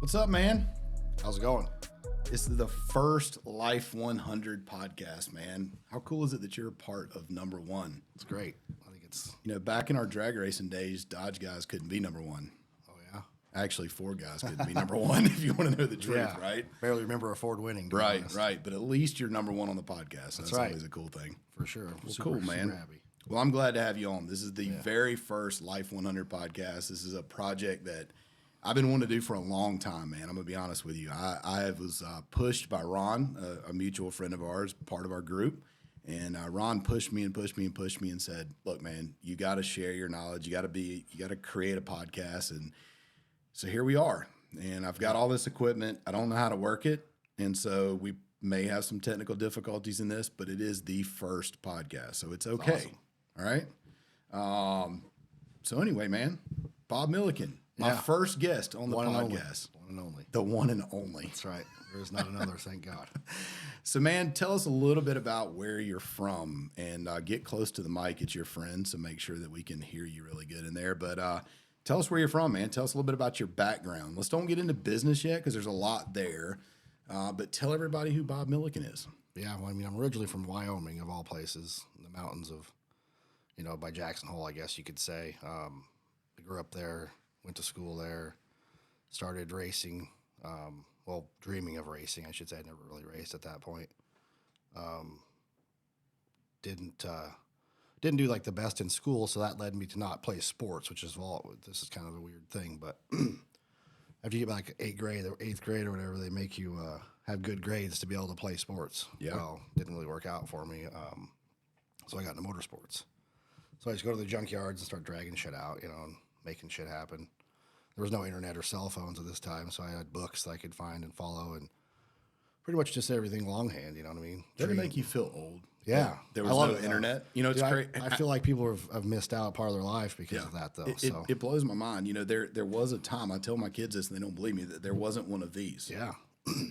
What's up, man? How's it going? This is the first Life 100 podcast, man. How cool is it that you're a part of number one? It's great. I think it's... Back in our drag racing days, Dodge guys couldn't be number one. Oh, yeah? Actually, Ford guys couldn't be number one, if you want to know the truth, Yeah. right? Barely remember a Ford winning. Right. But at least you're number one on the podcast. That's right. always a cool thing. For sure. Well, cool, man. Super happy. Well, I'm glad to have you on. This is the very first Life 100 podcast. This is a project that I've been wanting to do for a long time, man. I'm going to be honest with you. I was pushed by Ron, a mutual friend of ours, part of our group. And Ron pushed me and said, look, man, you got to share your knowledge. You got to create a podcast. And so here we are. And I've got all this equipment. I don't know how to work it. And so we may have some technical difficulties in this, but it is the first podcast. So it's okay. Awesome. All right. So anyway, man, Bob Millican. My first guest on the podcast. One and only. The one and only. That's right. There's not another, thank God. So, man, tell us a little bit about where you're from and get close to the mic. It's your friend, so make sure that we can hear you really good in there. But tell us where you're from, man. Tell us a little bit about your background. Let's don't get into business yet because there's a lot there. But tell everybody who Bob Millican is. Yeah, well, I mean, I'm originally from Wyoming, of all places, in the mountains of, by Jackson Hole, I guess you could say. I grew up there. Went to school there, started racing, dreaming of racing, I should say. I never really raced at that point. Didn't do like the best in school, so that led me to not play sports, which is this is kind of a weird thing, but after you get like eighth grade or whatever, they make you have good grades to be able to play sports. Yeah. Well, didn't really work out for me, so I got into motorsports. So I just go to the junkyards and start dragging shit out, and making shit happen. There was no internet or cell phones at this time, so I had books that I could find and follow, and pretty much just everything longhand. You know what I mean? Doesn't it make you feel old? Yeah, There was no internet. It's great. I feel like people have missed out part of their life because of that, though. It blows my mind. There was a time, I tell my kids this and they don't believe me, that there wasn't one of these. Yeah.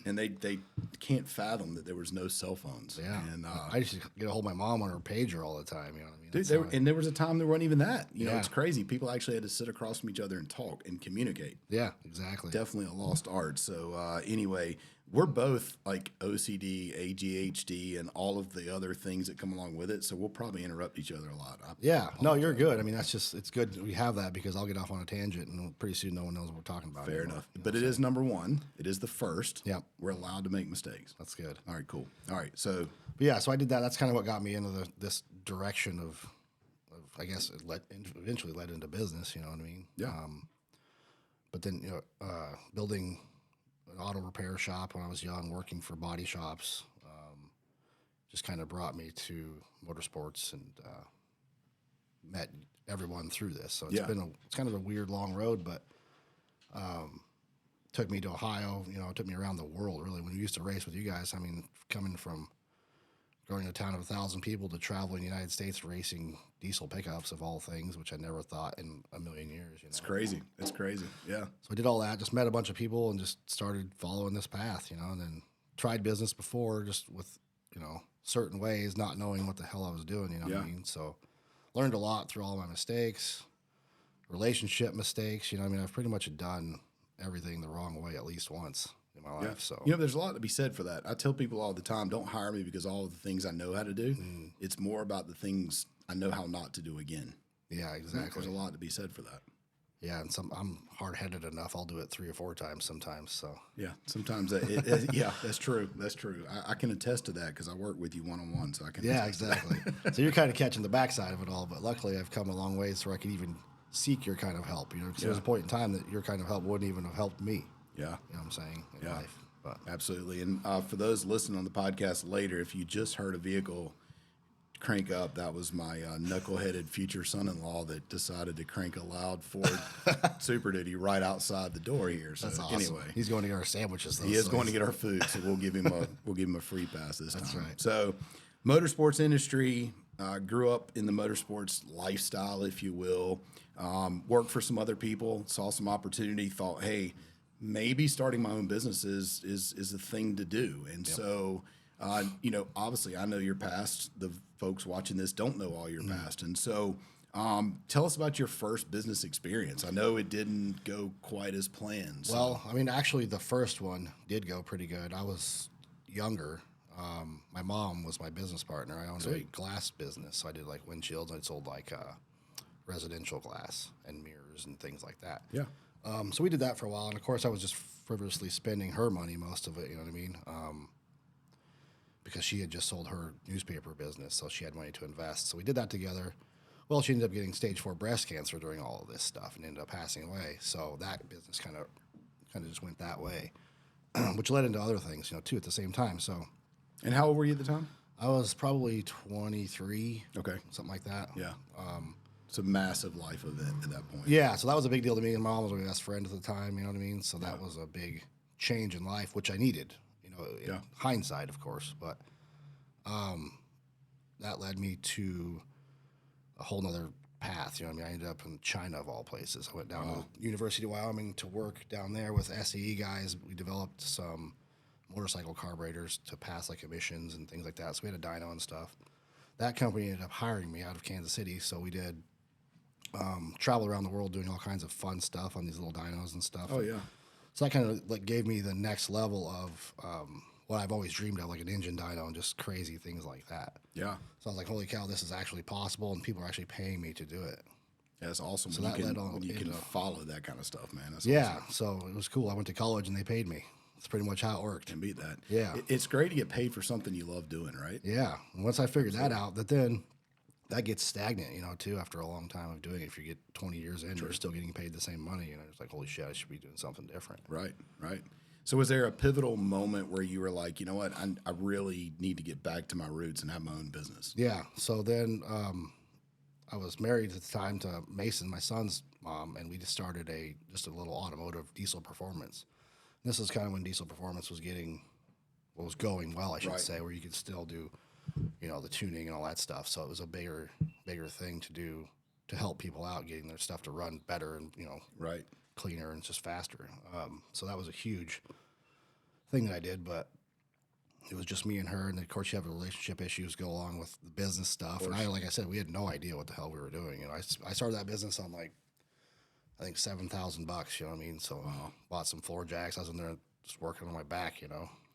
And they can't fathom that there was no cell phones. Yeah. And I used to get a hold of my mom on her pager all the time. You know what I mean? dude, and there was a time there wasn't even that. It's crazy. People actually had to sit across from each other and talk and communicate. Yeah, exactly. Definitely a lost art. So anyway, we're both like OCD, ADHD, and all of the other things that come along with it. So we'll probably interrupt each other a lot. No, you're good. I mean, it's good we have that because I'll get off on a tangent and pretty soon no one knows what we're talking about. Fair enough. But it is number one. It is the first. Yep. We're allowed to make mistakes. That's good. All right, cool. All right, so. But yeah, so I did that. That's kind of what got me into this direction of I guess it eventually led into business, you know what I mean? Yeah. But then, building an auto repair shop when I was young, working for body shops, just kind of brought me to motorsports and met everyone through this. So it's kind of a weird long road, but took me to Ohio. It took me around the world really. When we used to race with you guys, I mean, coming from growing a town of 1,000 people to traveling the United States racing diesel pickups of all things, which I never thought in a million years. It's crazy. It's crazy. Yeah. So I did all that, just met a bunch of people and just started following this path, and then tried business before just with, certain ways, not knowing what the hell I was doing, you know what I mean? So learned a lot through all my mistakes, relationship mistakes, I've pretty much done everything the wrong way at least once in my life. So there's a lot to be said for that. I tell people all the time, don't hire me because all of the things I know how to do. It's more about the things I know how not to do again. Yeah, exactly. There's a lot to be said for that. Yeah, and I'm hard-headed enough. I'll do it 3 or 4 times sometimes. So yeah, sometimes that's true. That's true. I can attest to that because I work with you one-on-one, so I can. Yeah, exactly. So you're kind of catching the backside of it all, but luckily I've come a long ways where I can even seek your kind of help. Because there was a point in time that your kind of help wouldn't even have helped me. Yeah. You know what I'm saying? In life. But. Absolutely. And for those listening on the podcast later, if you just heard a vehicle crank up, that was my knuckleheaded future son-in-law that decided to crank a loud Ford Super Duty right outside the door here. So that's awesome. Anyway, he's going to get our sandwiches. He is going to get our food, so we'll give him a free pass this time. That's right. So, motorsports industry, grew up in the motorsports lifestyle, if you will. Worked for some other people, saw some opportunity, thought, hey, maybe starting my own business is a thing to do. And so, obviously I know your past. The folks watching this don't know all your past. And so Tell us about your first business experience. I know it didn't go quite as planned. So. Well, I mean, actually, the first one did go pretty good. I was younger. My mom was my business partner. I owned a glass business, so I did like windshields. I sold like residential glass and mirrors and things like that. Yeah. So we did that for a while, and of course, I was just frivolously spending her money, most of it. You know what I mean? Because she had just sold her newspaper business, so she had money to invest. So we did that together. Well, she ended up getting stage 4 breast cancer during all of this stuff, and ended up passing away. So that business kind of just went that way, which led into other things, too, at the same time. So. And how old were you at the time? I was probably 23. Okay. Something like that. Yeah. It's a massive life event at that point. Yeah, so that was a big deal to me, and my mom was my best friend at the time, you know what I mean? So that was a big change in life, which I needed, in hindsight, of course. But that led me to a whole nother path, I ended up in China, of all places. I went down to University of Wyoming to work down there with SAE guys. We developed some motorcycle carburetors to pass like emissions and things like that. So we had a dyno and stuff. That company ended up hiring me out of Kansas City. So we did travel around the world doing all kinds of fun stuff on these little dynos and stuff. Oh, yeah. So that kind of like gave me the next level of what I've always dreamed of, like an engine dyno and just crazy things like that. Yeah. So I was like, holy cow, this is actually possible, and people are actually paying me to do it. Yeah, that's awesome. So when that you can, led on when you can into- follow that kind of stuff, man. That's Yeah, awesome. so it was cool. I went to college and they paid me. That's pretty much how it worked. Can beat that. Yeah. It's great to get paid for something you love doing, right? Yeah. And once I figured that out, then that gets stagnant, too, after a long time of doing it. If you get 20 years in, you're still getting paid the same money. It's like, holy shit, I should be doing something different. Right, right. So was there a pivotal moment where you were like, you know what, I really need to get back to my roots and have my own business? Yeah. So then I was married at the time to Mason, my son's mom, and we just started just a little automotive diesel performance. This is kind of when diesel performance was going well, I should say, where you could still do, the tuning and all that stuff. So it was a bigger thing to do to help people out, getting their stuff to run better and, Right. cleaner and just faster. So that was a huge thing that I did, but it was just me and her. And then, of course, you have relationship issues go along with the business stuff. And like I said, we had no idea what the hell we were doing. I started that business on I think $7,000, you know what I mean? So bought some floor jacks. I was in there just working on my back,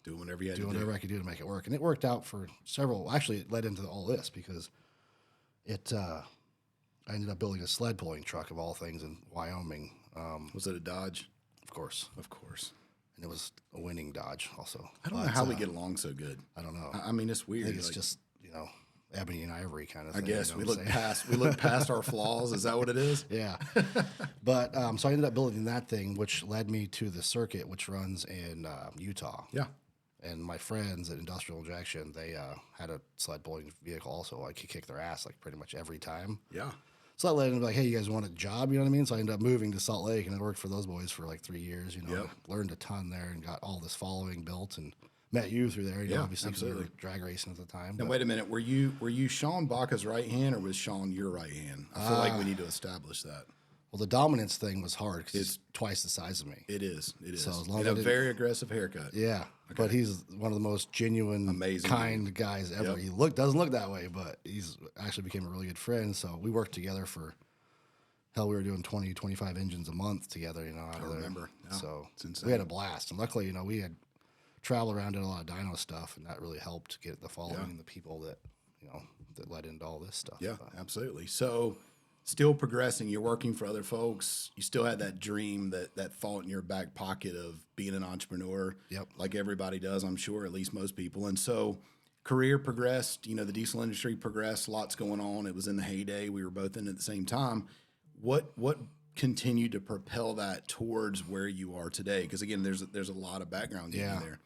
Doing whatever you had doing to do. whatever I could do to make it work. And it worked out for actually it led into all this because I ended up building a sled pulling truck of all things in Wyoming. Was it a Dodge? Of course. Of course. And it was a winning Dodge also. I don't know how we get along so good. I don't know. I mean, it's weird. I think it's just, ebony and ivory kind of I thing. guess you we know what I'm saying? look past our flaws. Is that what it is? Yeah. But so I ended up building that thing, which led me to the circuit, which runs in Utah. Yeah. And my friends at Industrial Injection, they had a sled pulling vehicle also. I could kick their ass like pretty much every time. Yeah. So I led them like, hey, you guys want a job? You know what I mean? So I ended up moving to Salt Lake, and I worked for those boys for like 3 years. Learned a ton there and got all this following built, and met you through there. Obviously, 'cause we were drag racing at the time. Now wait a minute. Were you Sean Baca's right hand, or was Sean your right hand? I feel like we need to establish that. Well, the dominance thing was hard because it's twice the size of me. It is. It is. So as long and as I a didn't- very aggressive haircut. Yeah, but he's one of the most genuine, Amazing kind guys ever. Yep. He doesn't look that way, but he's actually became a really good friend. So we worked together for, hell, we were doing 20, 25 engines a month together, out of there. remember. Yeah. So It's insane. we had a blast. And luckily, we had traveled around, did a lot of dyno stuff, and that really helped get the following and the people that, that led into all this stuff. Yeah, But, absolutely. So still progressing. You're working for other folks. You still had that dream, that thought in your back pocket of being an entrepreneur. Yep. Like everybody does, I'm sure, at least most people. And so career progressed. The diesel industry progressed. Lots going on. It was in the heyday. We were both in it at the same time. What continued to propel that towards where you are today? Because again, there's a lot of background getting there.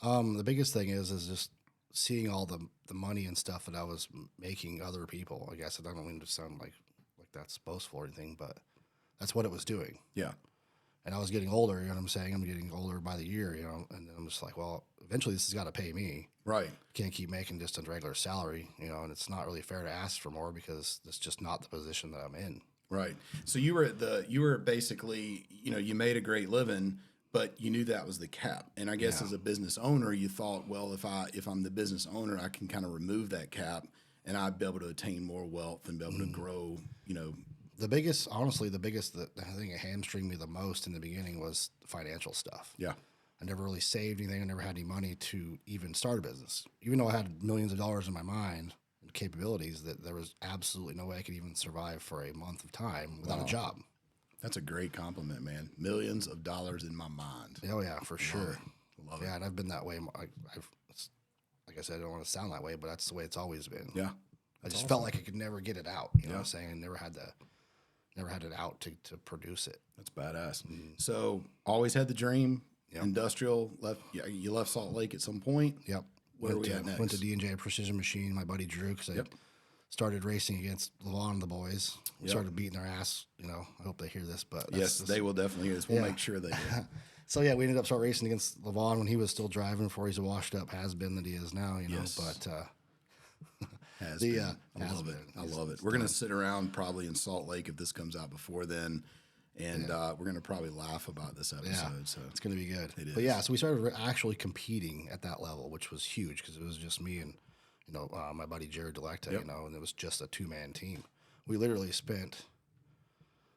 the biggest thing is just seeing all the money and stuff that I was making other people. I guess I don't mean to sound like that's boastful or anything, but that's what it was doing. Yeah. And I was getting older, you know what I'm saying? I'm getting older by the year, and I'm just like, well, eventually this has got to pay me. Right. Can't keep making just a regular salary, and it's not really fair to ask for more because it's just not the position that I'm in. Right. So you were basically, you made a great living, but you knew that was the cap. And I guess as a business owner, you thought, well, if I'm the business owner, I can kind of remove that cap and I'd be able to attain more wealth and be able to grow, you know. Honestly, the biggest that I think it hamstringed me the most in the beginning was financial stuff. Yeah. I never really saved anything. I never had any money to even start a business. Even though I had millions of dollars in my mind and capabilities, that there was absolutely no way I could even survive for a month of time without a job. That's a great compliment, man. Millions of dollars in my mind. Oh yeah, for sure. Love it. Yeah, and I've been that way. Like I said, I don't want to sound that way, but that's the way it's always been. Yeah. I just felt like I could never get it out. You know what I'm saying? And never had it out to produce it. That's badass. So always had the dream. Yep. Industrial left. Yeah, you left Salt Lake at some point. Yep. Where are we at next? Went to D&J Precision Machine. My buddy Drew, because I started racing against Levon and the boys. We started beating their ass. You know, I hope they hear this, but yes, they will definitely hear this. We'll make sure they do. So yeah, we ended up start racing against Levon when he was still driving before he's a washed up has-been that he is now. You know, but I love it. We're gonna sit around probably in Salt Lake if this comes out before then. And we're going to probably laugh about this episode. Yeah, so it's going to be good. It is. But yeah, so we started actually competing at that level, which was huge because it was just me and, you know, my buddy Jared Delecta, you know, and it was just a two-man team. We literally spent,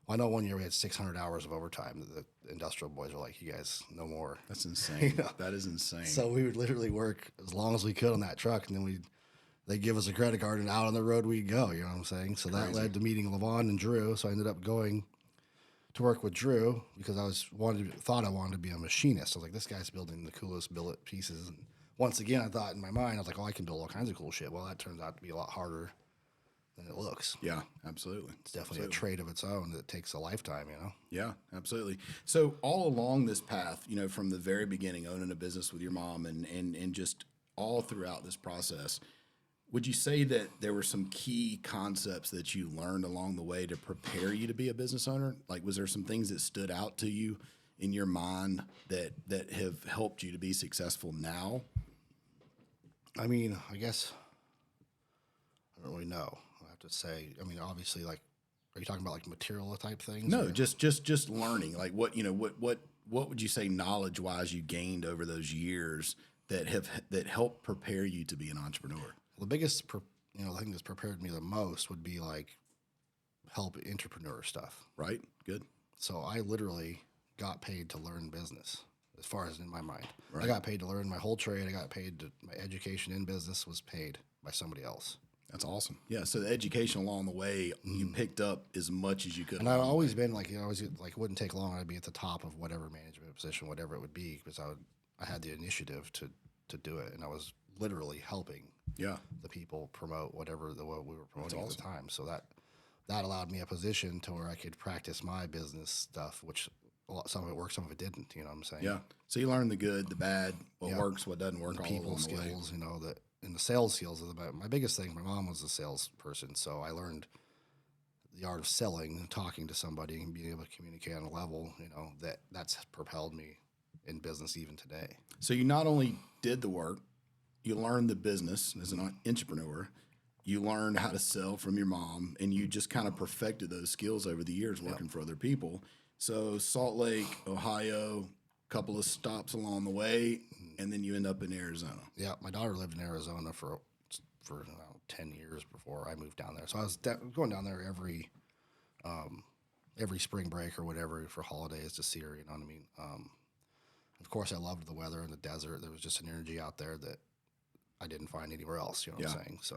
I know one year we had 600 hours of overtime. The industrial boys were like, you guys, no more. That's insane. You know? That is insane. So we would literally work as long as we could on that truck, and then they'd give us a credit card, and out on the road we'd go, you know what I'm saying? So that led to meeting Levon and Drew, so I ended up going to work with Drew because I thought I wanted to be a machinist. I was like, this guy's building the coolest billet pieces. And once again, I thought in my mind, I was like, oh, I can build all kinds of cool shit. Well, that turns out to be a lot harder than it looks. Yeah, absolutely. It's definitely a trade of its own that takes a lifetime, you know? Yeah, absolutely. So all along this path, you know, from the very beginning, owning a business with your mom and just all throughout this process, would you say that there were some key concepts that you learned along the way to prepare you to be a business owner? Like, was there some things that stood out to you in your mind that have helped you to be successful now? I mean, I guess I don't really know. I have to say. I mean, obviously, like, are you talking about like material type things? No, or? just learning. Like, what would you say knowledge wise you gained over those years that helped prepare you to be an entrepreneur? The biggest, the thing that's prepared me the most would be like help entrepreneur stuff. Right. Good. So I literally got paid to learn business, as far as in my mind. Right. I got paid to learn my whole trade. I got paid my education in business was paid by somebody else. That's awesome. Yeah. So the education along the way, you picked up as much as you could. And I've always been like, it wouldn't take long. I'd be at the top of whatever management position, whatever it would be, because I had the initiative to do it, and I was literally helping the people promote what we were promoting at the time. So that allowed me a position to where I could practice my business stuff, which some of it worked, some of it didn't. You know what I'm saying? Yeah. So you learned the good, the bad, what works, what doesn't work, the all people along skills, the way. And the sales skills. My biggest thing, my mom was a salesperson, so I learned the art of selling and talking to somebody and being able to communicate on a level, that's propelled me in business even today. So you not only did the work, you learned the business as an entrepreneur, you learned how to sell from your mom, and you just kind of perfected those skills over the years working for other people. So Salt Lake, Ohio, couple of stops along the way, and then you end up in Arizona. Yeah, my daughter lived in Arizona for 10 years before I moved down there. So I was going down there every spring break or whatever for holidays to see her, you know what I mean? Of course, I loved the weather in the desert. There was just an energy out there that I didn't find anywhere else, you know what I'm saying? So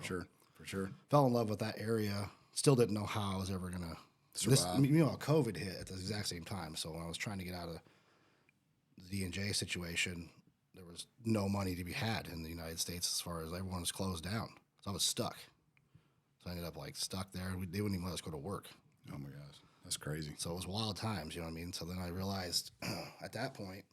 For sure. Fell in love with that area. Still didn't know how I was ever going to survive. COVID hit at the exact same time. So when I was trying to get out of the D&J situation, there was no money to be had in the United States as far as everyone was closed down. So I was stuck. So I ended up stuck there. They wouldn't even let us go to work. Oh my gosh. That's crazy. So it was wild times, you know what I mean? So then I realized at that point,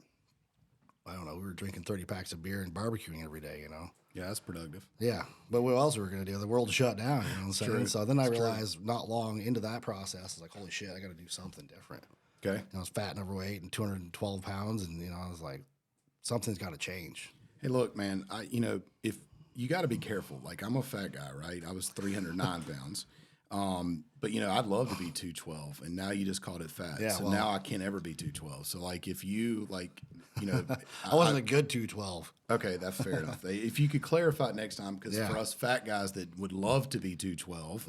I don't know, we were drinking 30 packs of beer and barbecuing every day, Yeah, that's productive. Yeah, but what else were we going to do? The world shut down, you know what I'm saying? True. So then I realized not long into that process, I was like, holy shit, I got to do something different. Okay. And I was fat and overweight and 212 pounds, and, I was like, something's got to change. Hey, look, man, if you got to be careful. Like, I'm a fat guy, right? I was 309 pounds. But I'd love to be 212, and now you just called it fat. Yeah, so now I can't ever be 212. So if you you know, I wasn't a good 212. okay, that's fair enough. If you could clarify it next time, because for us fat guys that would love to be 212,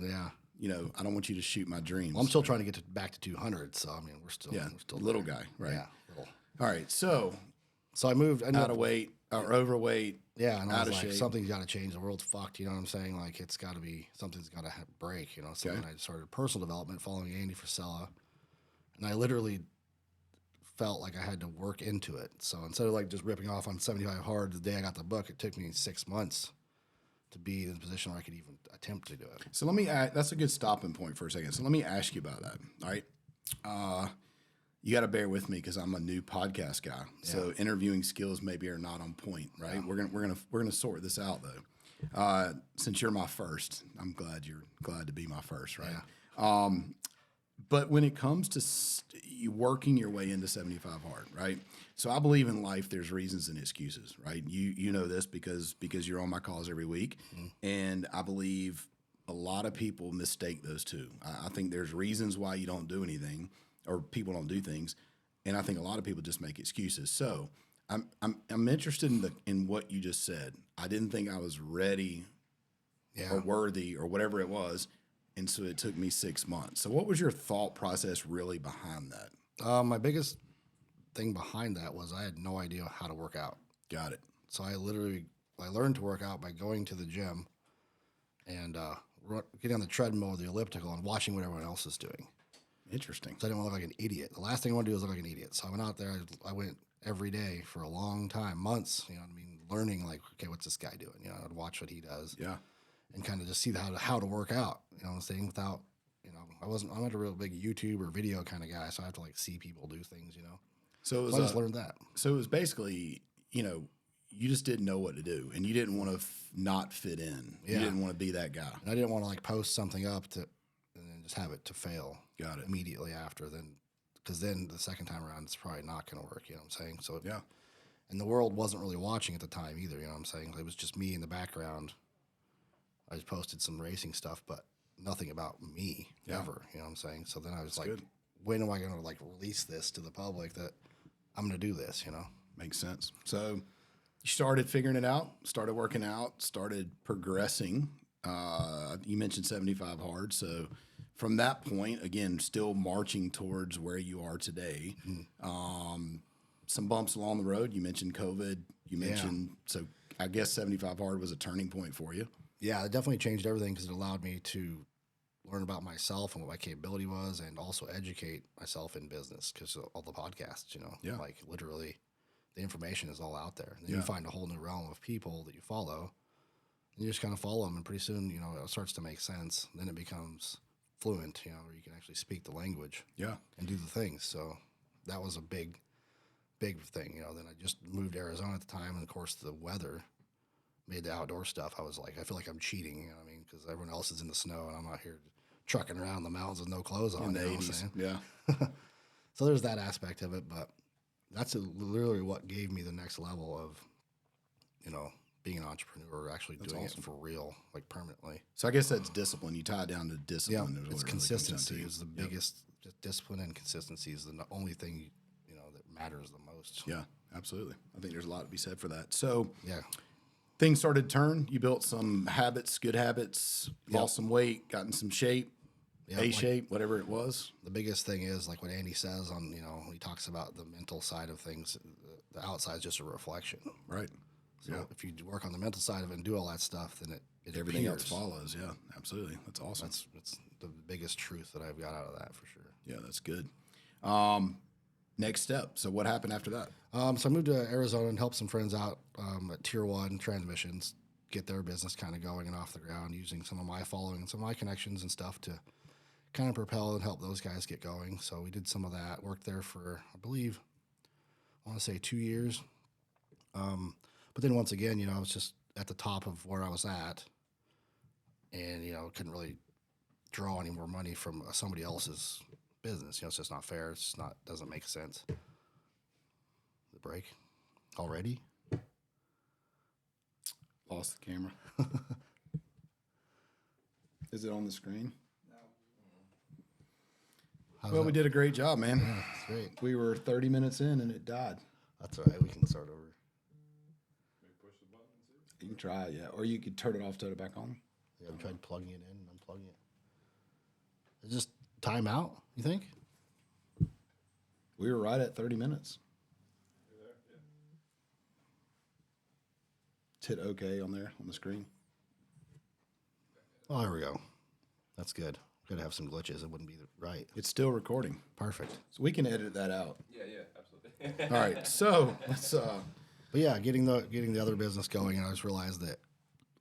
you know, I don't want you to shoot my dreams. Well, I'm still trying to get back to 200, so I mean, we're still little guy, right? Yeah, little. All right, so I moved out of weight or overweight. Yeah, and I out was of like, shape. something's got to change. The world's fucked. You know what I'm saying? Like, it's got to be something's got to break. You know, so then I started personal development, following Andy Frisella, and I literally felt like I had to work into it. So instead of like just ripping off on 75 hard the day I got the book, it took me 6 months to be in a position where I could even attempt to do it. So let me that's a good stopping point for a second. So let me ask you about that. All right. You got to bear with me because I'm a new podcast guy. So interviewing skills maybe are not on point, right? Yeah. We're gonna sort this out though. Since you're my first, I'm glad you're glad to be my first, right? Yeah. But when it comes to you working your way into 75 hard, right? So I believe in life there's reasons and excuses, right? You know this because you're on my calls every week, and I believe a lot of people mistake those two. I think there's reasons why you don't do anything or people don't do things, and I think a lot of people just make excuses. So I'm interested in what you just said. I didn't think I was ready or worthy or whatever it was. And so it took me 6 months. So what was your thought process really behind that? My biggest thing behind that was I had no idea how to work out. Got it. So I learned to work out by going to the gym and getting on the treadmill or the elliptical and watching what everyone else is doing. Interesting. So I didn't want to look like an idiot. The last thing I want to do is look like an idiot. So I went out there. I went every day for a long time, months, you know what I mean, learning like, okay, what's this guy doing? You know, I'd watch what he does. Yeah. And kind of just see how to work out, you know what I'm saying, without, you know, I'm not a real big YouTube or video kind of guy, so I have to like see people do things, you know. So I just learned that. So it was basically, you know, you just didn't know what to do, and you didn't want to not fit in. Yeah. You didn't want to be that guy. And I didn't want to like post something up and then just have it to fail. Got it. Immediately after, because then the second time around it's probably not going to work, you know what I'm saying? So yeah. And the world wasn't really watching at the time either, you know what I'm saying? It was just me in the background. I just posted some racing stuff, but nothing about me ever. You know what I'm saying? So then I was like, when am I going to like release this to the public that I'm going to do this, you know? Makes sense. So you started figuring it out, started working out, started progressing. You mentioned 75 hard. So from that point, again, still marching towards where you are today. Some bumps along the road. You mentioned COVID. You mentioned, so I guess 75 hard was a turning point for you. Yeah, it definitely changed everything because it allowed me to learn about myself and what my capability was, and also educate myself in business because of all the podcasts, you know. Yeah. Like literally, the information is all out there. And then you find a whole new realm of people that you follow, and you just kind of follow them, and pretty soon, you know, it starts to make sense. Then it becomes fluent, you know, where you can actually speak the language. Yeah. And do the things. So that was a big thing, you know. Then I just moved to Arizona at the time, and of course the weather made the outdoor stuff. I was like, I feel like I'm cheating, you know what I mean? Because everyone else is in the snow, and I'm out here trucking around the mountains with no clothes on. In the 80s, yeah. So there's that aspect of it, but that's literally what gave me the next level of, you know, being an entrepreneur, actually doing it for real, like permanently. So I guess that's discipline. You tie it down to discipline. Yeah, it's consistency is the biggest. Just discipline and consistency is the only thing, you know, that matters the most. Yeah, absolutely. I think there's a lot to be said for that. So yeah. Things started to turn. You built some habits, good habits, lost some weight, got in some shape, shape, whatever it was. The biggest thing is like what Andy says on, you know, he talks about the mental side of things. The outside is just a reflection. Right. So if you work on the mental side of it and do all that stuff, then it everything appears. else follows. Yeah, absolutely. That's awesome. That's the biggest truth that I've got out of that for sure. Yeah, that's good. Next step. So what happened after that? So I moved to Arizona and helped some friends out at Tier 1 Transmissions get their business kind of going and off the ground, using some of my following and some of my connections and stuff to kind of propel and help those guys get going. So we did some of that, worked there for, I believe, I want to say 2 years. But then once again, you know, I was just at the top of where I was at, and, you know, couldn't really draw any more money from somebody else's business. You know, it's just not fair. It's not, doesn't make sense. The break already? Lost the camera. Is it on the screen? No. Well, we did a great job, man. Yeah, it's great. We were 30 minutes in and it died. That's all right. We can start over. You can try, yeah. Or you could turn it off, turn it back on. Yeah, we tried plugging it in and unplugging it. Is this time out, you think? We were right at 30 minutes. Hit OK on there on the screen. Oh, there we go. That's good. Could have some glitches. It wouldn't be right. It's still recording. Perfect. So we can edit that out. Yeah, absolutely. All right. So let's But yeah, getting the other business going, and I just realized that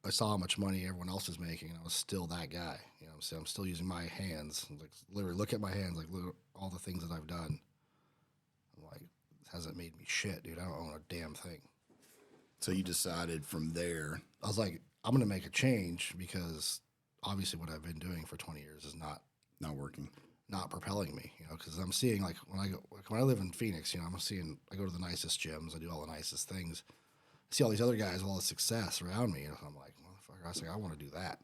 I saw how much money everyone else was making, and I was still that guy. You know, so I'm still using my hands. Like literally, look at my hands. Like look at all the things that I've done. I'm like, this hasn't made me shit, dude. I don't own a damn thing. So you decided from there. I was like, I'm gonna make a change because obviously what I've been doing for 20 years is not working. Not propelling me, you know, because I'm seeing like when I live in Phoenix, you know, I go to the nicest gyms, I do all the nicest things. I see all these other guys with all the success around me, and I'm like, motherfucker, I was like, I want to do that.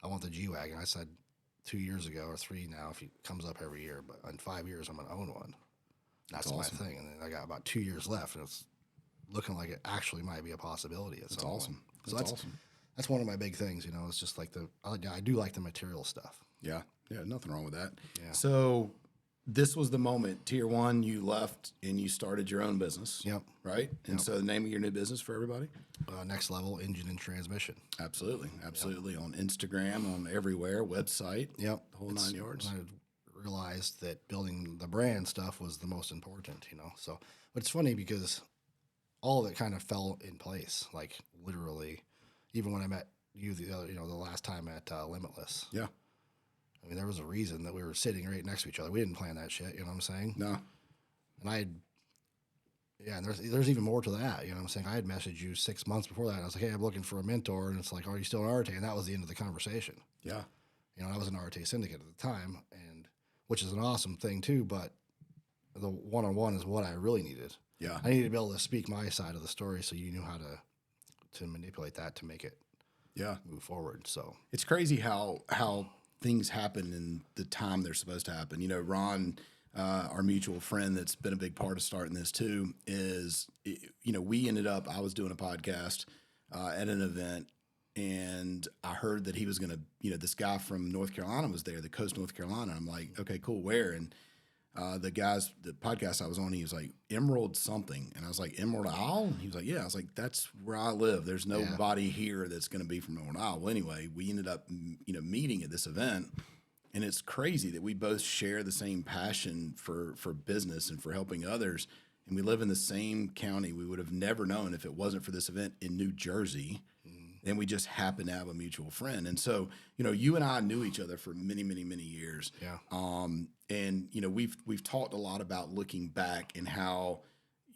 I want the G-Wagon. I said 2 years ago or 3 now, if it comes up every year, but in 5 years I'm gonna own one. That's awesome. My thing, and then I got about 2 years left, and it's looking like it actually might be a possibility. That's awesome. So that's awesome. That's one of my big things, you know. It's just like I do like the material stuff. Yeah, nothing wrong with that. Yeah. So this was the moment, Tier 1, you left and you started your own business. Yep. Right? And so the name of your new business for everybody? Next Level Engine and Transmission. Absolutely. Yep. On Instagram, on everywhere, website. Yep. The whole 9 yards. I realized that building the brand stuff was the most important, you know. So, but it's funny because all of it kind of fell in place, like literally. Even when I met you the last time at Limitless. Yeah. I mean, there was a reason that we were sitting right next to each other. We didn't plan that shit, you know what I'm saying? No. And and there's even more to that, you know what I'm saying? I had messaged you 6 months before that. And I was like, hey, I'm looking for a mentor. And it's like, are you still an RTA? And that was the end of the conversation. Yeah. You know, I was an RTA syndicate at the time, and which is an awesome thing too, but the one-on-one is what I really needed. Yeah. I needed to be able to speak my side of the story so you knew how to manipulate that to make it move forward. So it's crazy how things happen in the time they're supposed to happen. You know, Ron, our mutual friend that's been a big part of starting this too, I was doing a podcast at an event, and I heard that he was going to, this guy from North Carolina was there, the coast of North Carolina. I'm like, okay, cool, where? And the podcast I was on, he was like, Emerald something. And I was like, Emerald Isle? And he was like, yeah. I was like, that's where I live. There's nobody here that's going to be from Emerald Isle. Well, anyway, we ended up, meeting at this event. And it's crazy that we both share the same passion for business and for helping others. And we live in the same county. We would have never known if it wasn't for this event in New Jersey. And we just happened to have a mutual friend. And so, you and I knew each other for many, many, many years. Yeah. And we've talked a lot about looking back and how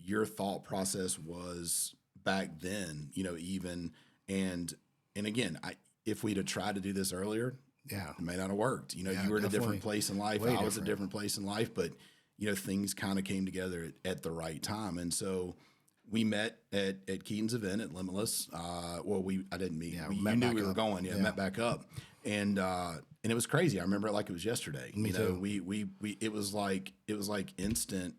your thought process was back then, even and again, if we'd have tried to do this earlier, it may not have worked. You were in a different place in life. I was a different place in life, but things kind of came together at the right time. And so we met at Keaton's event at Limitless. I didn't meet. Yeah, you knew we were going. Yeah, met back up, and it was crazy. I remember it like it was yesterday. Me too. It was like instant,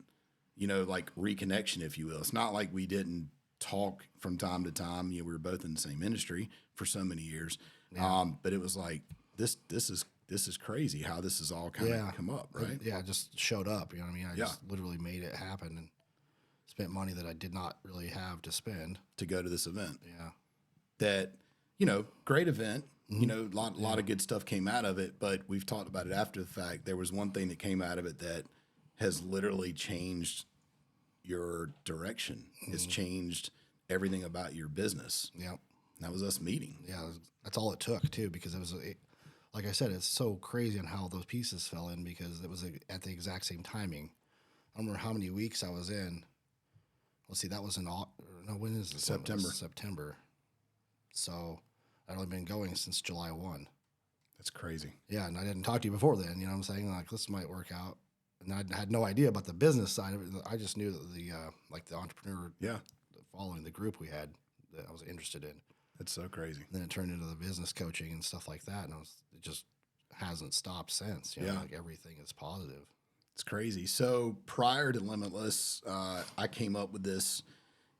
like reconnection, if you will. It's not like we didn't talk from time to time. We were both in the same industry for so many years. Yeah. But it was like this is crazy how this has all kind of come up, right? It just showed up. You know what I mean? I just literally made it happen and spent money that I did not really have to spend to go to this event. Yeah. That, great event. Mm-hmm. A lot of good stuff came out of it, but we've talked about it after the fact. There was one thing that came out of it that has literally changed your direction. Mm-hmm. It's changed everything about your business. Yeah. That was us meeting. Yeah. That's all it took too, because it was, like I said, it's so crazy on how those pieces fell in because it was at the exact same timing. I don't remember how many weeks I was in. Let's see, that was when is it? September. September. So I'd only been going since July 1. That's crazy. Yeah, and I didn't talk to you before then, you know what I'm saying? Like, this might work out. And I had no idea about the business side of it. I just knew that the entrepreneur, following the group we had that I was interested in. That's so crazy. And then it turned into the business coaching and stuff like that, and it just hasn't stopped since. Like everything is positive. It's crazy. So prior to Limitless, I came up with this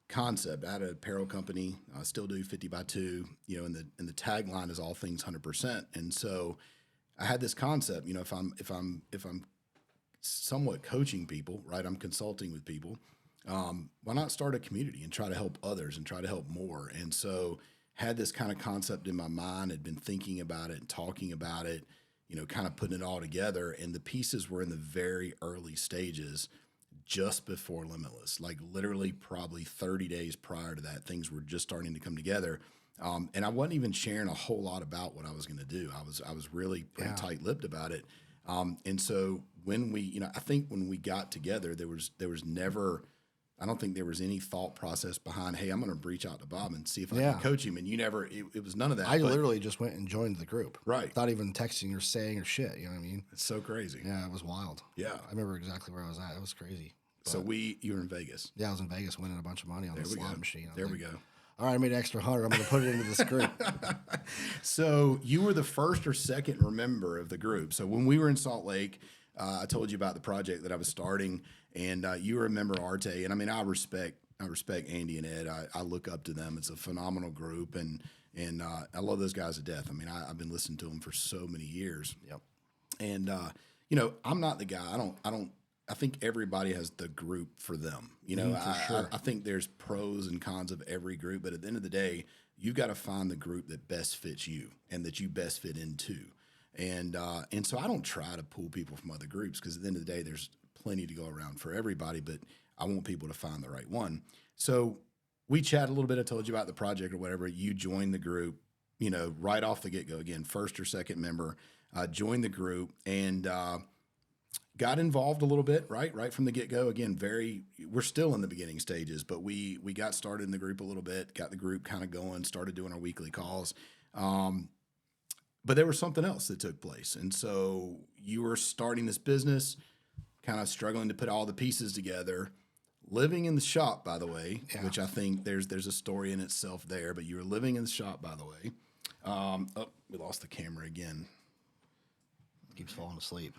concept. I had an apparel company. I still do 50 by 2, you know, and the tagline is all things 100%. And so I had this concept, you know, if I'm somewhat coaching people, right? I'm consulting with people. Why not start a community and try to help others and try to help more? And so had this kind of concept in my mind, had been thinking about it and talking about it, you know, kind of putting it all together. And the pieces were in the very early stages just before Limitless, like literally probably 30 days prior to that, things were just starting to come together. And I wasn't even sharing a whole lot about what I was going to do. I was really pretty tight-lipped about it. And so when we, you know, I think when we got together, there was never, I don't think there was any thought process behind, hey, I'm going to reach out to Bob and see if I can coach him. And you never, it was none of that. I literally just went and joined the group. Right. Without even texting or saying or shit. You know what I mean? It's so crazy. Yeah, it was wild. Yeah. I remember exactly where I was at. It was crazy. But So you were in Vegas. yeah, I was in Vegas winning a bunch of money on the slot machine. There we go. All right, I made an extra 100. I'm going to put it into this group. So you were the first or second member of the group. So when we were in Salt Lake, I told you about the project that I was starting, and you were a member of Arte. And I mean, I respect Andy and Ed. I look up to them. It's a phenomenal group, and I love those guys to death. I mean, I've been listening to them for so many years. Yep. And you know, I'm not the guy. I think everybody has the group for them. You know, I think there's pros and cons of every group, but at the end of the day, you've got to find the group that best fits you and that you best fit into. And so I don't try to pull people from other groups, because at the end of the day, there's plenty to go around for everybody, but I want people to find the right one. So we chatted a little bit. I told you about the project or whatever. You joined the group, you know, right off the get-go. Again, first or second member, joined the group, and got involved a little bit, right from the get-go. Again, we're still in the beginning stages, but we got started in the group a little bit, got the group kind of going, started doing our weekly calls. But there was something else that took place. And so you were starting this business, kind of struggling to put all the pieces together, living in the shop, by the way, which I think there's a story in itself there, but you were living in the shop, by the way. Oh, we lost the camera again. Keeps falling asleep.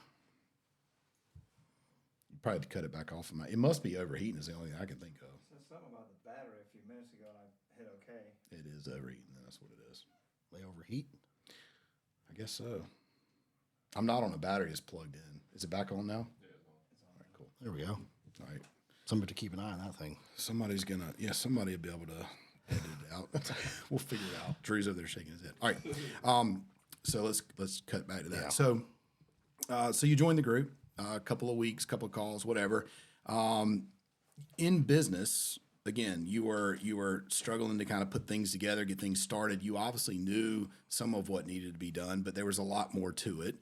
You probably have to cut it back off of it must be overheating is the only thing I can think of. Said something about the battery a few minutes ago, and I hit OK. It is overheating. That's what it is. They overheat? I guess so. I'm not on a battery. It's plugged in. Is it back on now? Yeah, it's on. All right, cool. There we go. All right. Somebody to keep an eye on that thing. Somebody will be able to edit it out. We'll figure it out. Drew's over there shaking his head. All right. So let's cut back to that. Yeah. So you joined the group, a couple of weeks, couple of calls, whatever. In business, again, you were struggling to kind of put things together, get things started. You obviously knew some of what needed to be done, but there was a lot more to it.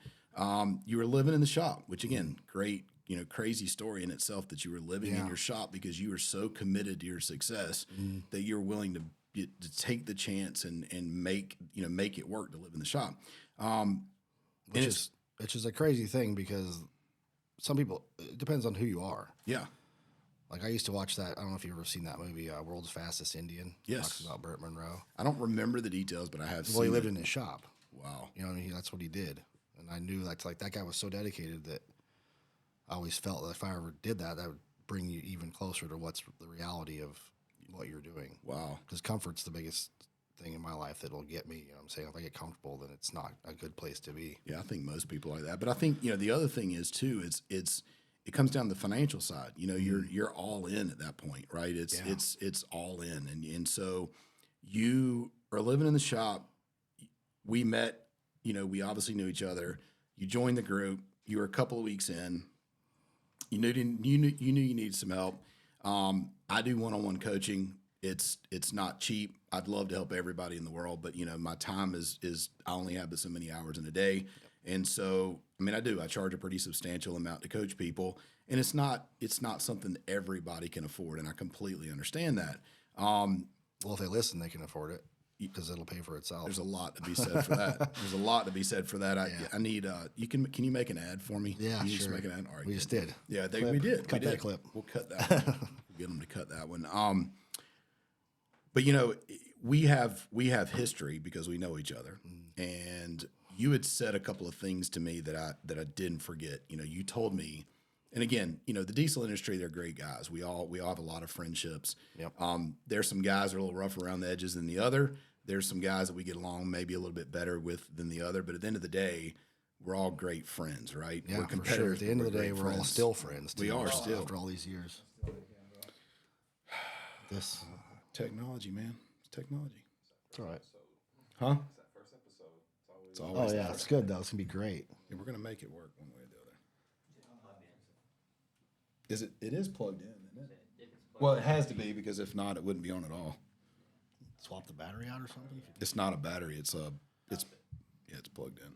You were living in the shop, which again, great, you know, crazy story in itself that you were living in your shop because you were so committed to your success that you're willing to take the chance and make it work to live in the shop. Which is a crazy thing because some people, it depends on who you are. Yeah. Like I used to watch that. I don't know if you've ever seen that movie, World's Fastest Indian. Yes. Talks about Burt Monroe. I don't remember the details, but I have seen Well, he lived it. in his shop. Wow. You know what I mean? That's what he did. And I knew like that guy was so dedicated that I always felt that if I ever did that, that would bring you even closer to what's the reality of what you're doing. Wow. Because comfort's the biggest thing in my life that'll get me. You know what I'm saying? If I get comfortable, then it's not a good place to be. Yeah, I think most people are like that. But I think, you know, the other thing is too, it comes down to the financial side. You know, you're all in at that point, right? It's all in. And so you are living in the shop. We met, you know, we obviously knew each other. You joined the group. You were a couple of weeks in. You knew you needed some help. I do one-on-one coaching. It's not cheap. I'd love to help everybody in the world, but you know, my time is I only have so many hours in a day. Yep. And so, I mean, I charge a pretty substantial amount to coach people, and it's not something that everybody can afford. And I completely understand that. Well, if they listen, they can afford it because it'll pay for itself. There's a lot to be said for that. There's a lot to be said for that. I need, can you make an ad for me? Yeah, can you sure. just make an ad? All right. We just did. Yeah, we did. Cut that clip. We'll cut that one. We'll get them to cut that one. But you know, we have history because we know each other, and you had said a couple of things to me that I didn't forget. You know, you told me, And again, the diesel industry, they're great guys. We all have a lot of friendships. Yep. There's some guys that are a little rough around the edges than the other. There's some guys that we get along maybe a little bit better with than the other. But at the end of the day, we're all great friends, right? Yeah, we're for sure. At the end of the day, we're all still friends. We are still. After all these years. This. Technology, man. It's technology. It's all right. Huh? It's always Oh, yeah. It's good, though. It's going to be great. Yeah, we're going to make it work one way or the other. Is it? It is plugged in, isn't it? Well, it has to be, because if not, it wouldn't be on at all. Swap the battery out or something? It's not a battery. It's plugged in.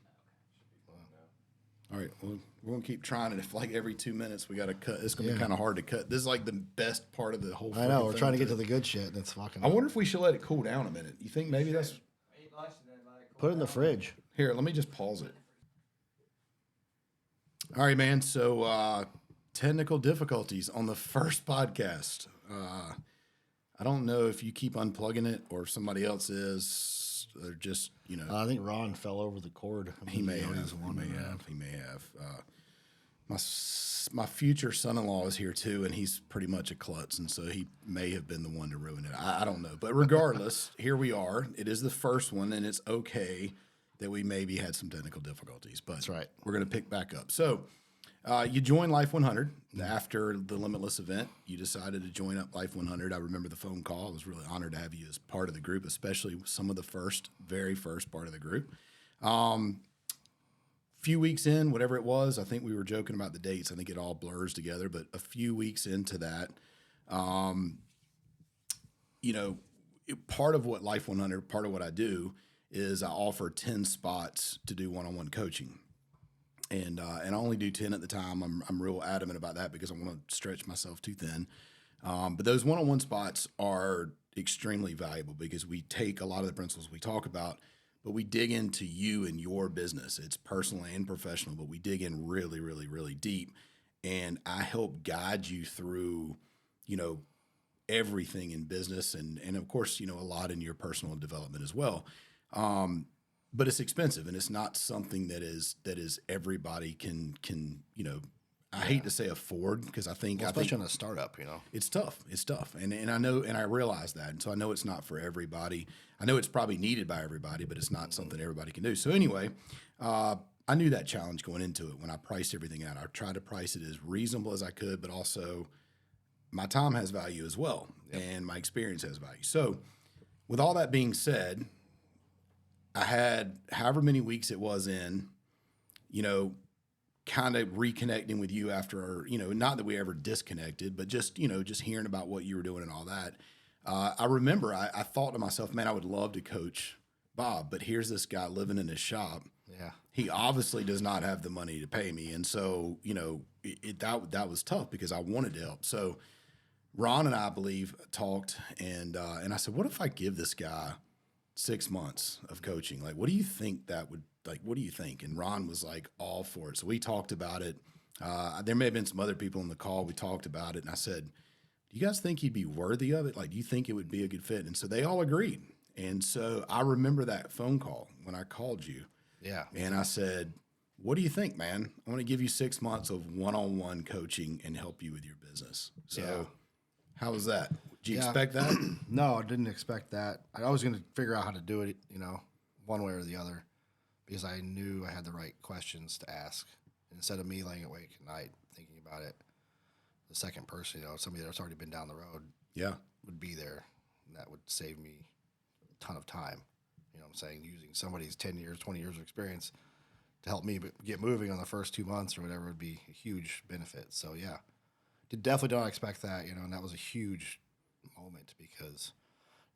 All right, well, we're gonna keep trying it. If like every 2 minutes we got to cut, it's gonna be kind of hard to cut. This is like the best part of the whole. I know. We're trying to get to the good shit, and it's fucking. I wonder if we should let it cool down a minute. You think maybe that's? Put it in the fridge. Here, let me just pause it. All right, man. So technical difficulties on the first podcast. I don't know if you keep unplugging it or if somebody else is. Or just I think Ron fell over the cord. He may have. He may have. My future son-in-law is here too, and he's pretty much a klutz, and so he may have been the one to ruin it. I don't know, but regardless, here we are. It is the first one, and it's okay that we maybe had some technical difficulties, but that's right. We're going to pick back up. So you joined Life 100 after the Limitless event. You decided to join up Life 100. I remember the phone call. I was really honored to have you as part of the group, especially some of the very first part of the group. Few weeks in, whatever it was, I think we were joking about the dates. I think it all blurs together, but a few weeks into that, part of what Life 100, part of what I do is I offer 10 spots to do one-on-one coaching. And I only do 10 at the time. I'm real adamant about that because I want to stretch myself too thin. But those one-on-one spots are extremely valuable because we take a lot of the principles we talk about, but we dig into you and your business. It's personal and professional, but we dig in really, really, really deep. And I help guide you through, everything in business and of course, a lot in your personal development as well. But it's expensive, and it's not something that is everybody can I hate to say afford, because especially in a startup, it's tough. It's tough, and I know, and I realize that, and so I know it's not for everybody. I know it's probably needed by everybody, but it's not something everybody can do. So anyway, I knew that challenge going into it when I priced everything out. I tried to price it as reasonable as I could, but also my time has value as well, and my experience has value. So with all that being said, I had however many weeks it was in, kind of reconnecting with you after, not that we ever disconnected, but just hearing about what you were doing and all that. I remember I thought to myself, man, I would love to coach Bob, but here's this guy living in his shop. Yeah. He obviously does not have the money to pay me. And so, that was tough because I wanted to help. So Ron and I believe talked and I said, what if I give this guy 6 months of coaching? Like, what do you think that would, what do you think? And Ron was like all for it. So we talked about it. There may have been some other people in the call. We talked about it. And I said, do you guys think he'd be worthy of it? Like, do you think it would be a good fit? And so they all agreed. And so I remember that phone call when I called you. Yeah. And I said, what do you think, man? I want to give you 6 months of one-on-one coaching and help you with your business. So how was that? Did you expect that? No, I didn't expect that. I was going to figure out how to do it, one way or the other, because I knew I had the right questions to ask. Instead of me laying awake at night thinking about it, the second person, somebody that's already been down the road, would be there, and that would save me a ton of time. I'm saying, using somebody's 10 years, 20 years of experience to help me get moving on the first 2 months or whatever would be a huge benefit. So definitely don't expect that, and that was a huge moment, because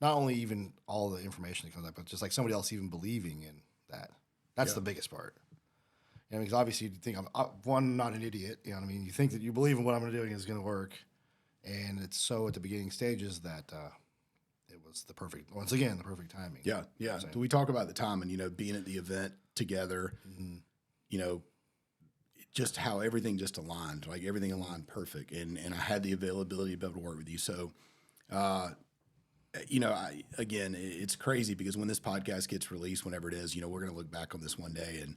not only even all the information that comes up, but just like somebody else even believing in that. That's the biggest part. Because obviously you think I'm not an idiot. You know what I mean? You think that you believe in what I'm doing is going to work, and it's so at the beginning stages that it was the perfect timing. Yeah, yeah. So we talk about the time and being at the event together. Just how everything just aligned, like everything aligned perfect, and I had the availability to be able to work with you. So, it's crazy because when this podcast gets released, whenever it is, we're going to look back on this one day, and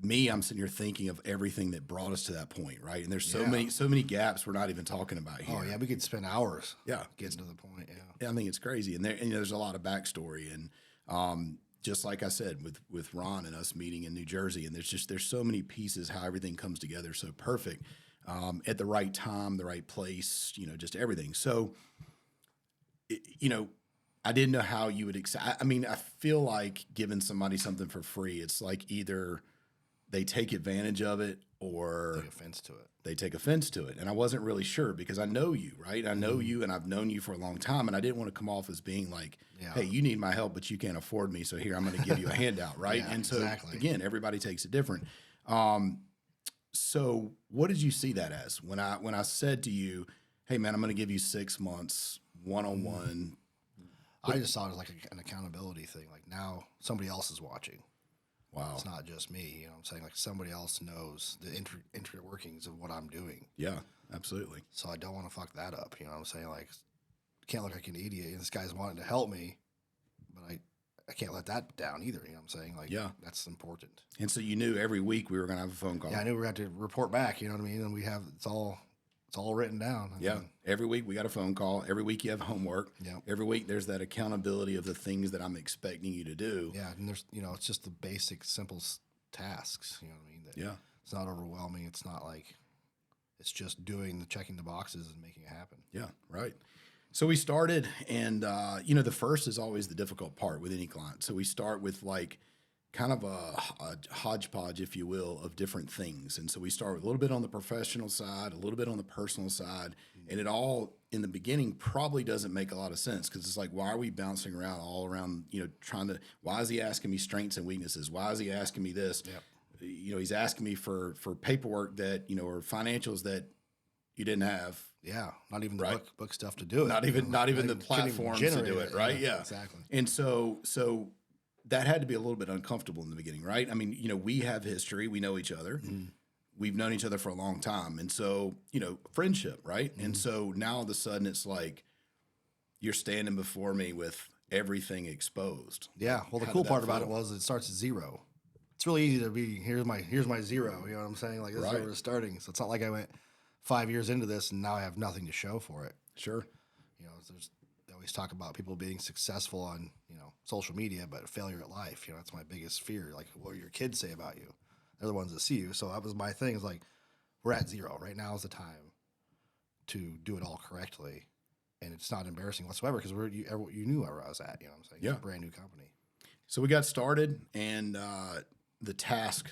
I'm sitting here thinking of everything that brought us to that point, right? And there's so many gaps we're not even talking about here. Oh yeah, we could spend hours. Yeah, getting to the point. Yeah, I think it's crazy, and there's a lot of backstory, and just like I said with Ron and us meeting in New Jersey, and there's so many pieces how everything comes together so perfect at the right time, the right place, just everything. So, I didn't know how you would. I mean, I feel like giving somebody something for free, it's like either they take advantage of it or take offense to it. They take offense to it. And I wasn't really sure because I know you, right? I know you and I've known you for a long time. And I didn't want to come off as being like, hey, you need my help, but you can't afford me. So here, I'm going to give you a handout, right? Yeah, and so, again, everybody takes it different. So what did you see that as? When I said to you, hey, man, I'm going to give you 6 months, one-on-one. I just saw it as like an accountability thing. Like now somebody else is watching. Wow. It's not just me, what I'm saying? Like somebody else knows the intricate workings of what I'm doing. Yeah, absolutely. So I don't want to fuck that up, what I'm saying? Like, can't look like an idiot. This guy's wanting to help me, but I can't let that down either, what I'm saying? Like, that's important. And so you knew every week we were going to have a phone call. Yeah, I knew we had to report back, what I mean? And it's all written down. I mean, every week we got a phone call. Every week you have homework. Yeah. Every week there's that accountability of the things that I'm expecting you to do. Yeah, and there's it's just the basic, simple tasks. What I mean? That it's not overwhelming. It's not like it's just checking the boxes and making it happen. Yeah, right. So we started, and the first is always the difficult part with any client. So we start with like kind of a hodgepodge, if you will, of different things. And so we start with a little bit on the professional side, a little bit on the personal side, and it all in the beginning probably doesn't make a lot of sense because it's like, why are we bouncing around all around, why is he asking me strengths and weaknesses? Why is he asking me this? Yep. He's asking me for paperwork that, or financials that you didn't have. Yeah, not even the book stuff to do it. Not even the platforms to do it, right? Yeah, exactly. And so that had to be a little bit uncomfortable in the beginning, right? I mean, we have history. We know each other. Mm-hmm. We've known each other for a long time. And so, friendship, right? Mm-hmm. And so now all of a sudden it's like you're standing before me with everything exposed. Yeah. Well, the cool part about it was it starts at zero. It's really easy to be, here's my zero. You know what I'm saying? Like, this is where we're starting. So it's not like I went 5 years into this and now I have nothing to show for it. Sure. They always talk about people being successful on, social media, but failure at life. That's my biggest fear. Like, what do your kids say about you? They're the ones that see you. So that was my thing. Is like, we're at zero. Right now is the time to do it all correctly. And it's not embarrassing whatsoever because you knew where I was at. You know what I'm saying? Yeah. It's a brand new company. So we got started, and the task,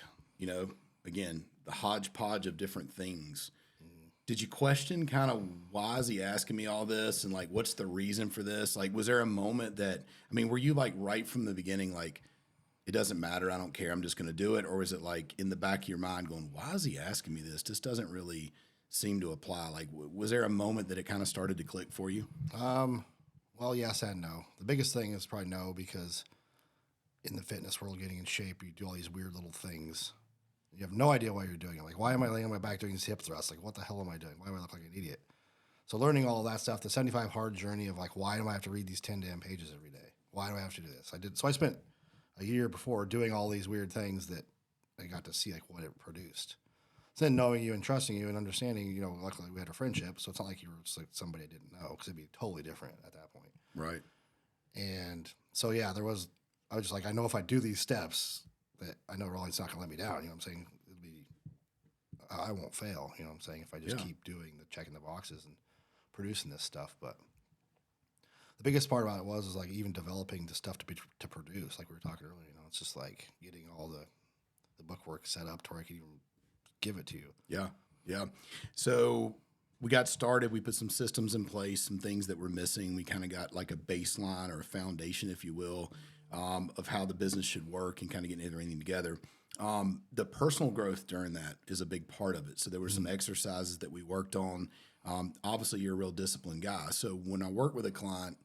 again, the hodgepodge of different things. Did you question kind of why is he asking me all this and like what's the reason for this? Like, was there a moment that, were you like right from the beginning, like, it doesn't matter, I don't care, I'm just going to do it? Or was it like in the back of your mind going, why is he asking me this? This doesn't really seem to apply. Like, was there a moment that it kind of started to click for you? Well, yes and no. The biggest thing is probably no, because in the fitness world, getting in shape, you do all these weird little things. You have no idea why you're doing it. Like, why am I laying on my back doing these hip thrusts? Like, what the hell am I doing? Why do I look like an idiot? So learning all of that stuff, the 75 hard journey of like, why do I have to read these 10 damn pages every day? Why do I have to do this? So I spent a year before doing all these weird things that I got to see like what it produced. So then knowing you and trusting you and understanding, luckily we had a friendship. So it's not like you were just like somebody I didn't know, because it'd be totally different at that point. Right. And so, yeah, I was just like, I know if I do these steps, that I know Rolling's not going to let me down. You know what I'm saying? I won't fail. You know what I'm saying? If I just keep checking the boxes and producing this stuff. But the biggest part about it was like even developing the stuff to produce, like we were talking earlier. It's just like getting all the bookwork set up to where I can even give it to you. Yeah, yeah. So we got started. We put some systems in place, some things that were missing. We kind of got like a baseline or a foundation, if you will, of how the business should work and kind of getting everything together. The personal growth during that is a big part of it. So there were some exercises that we worked on. Obviously, you're a real disciplined guy. So when I work with a client,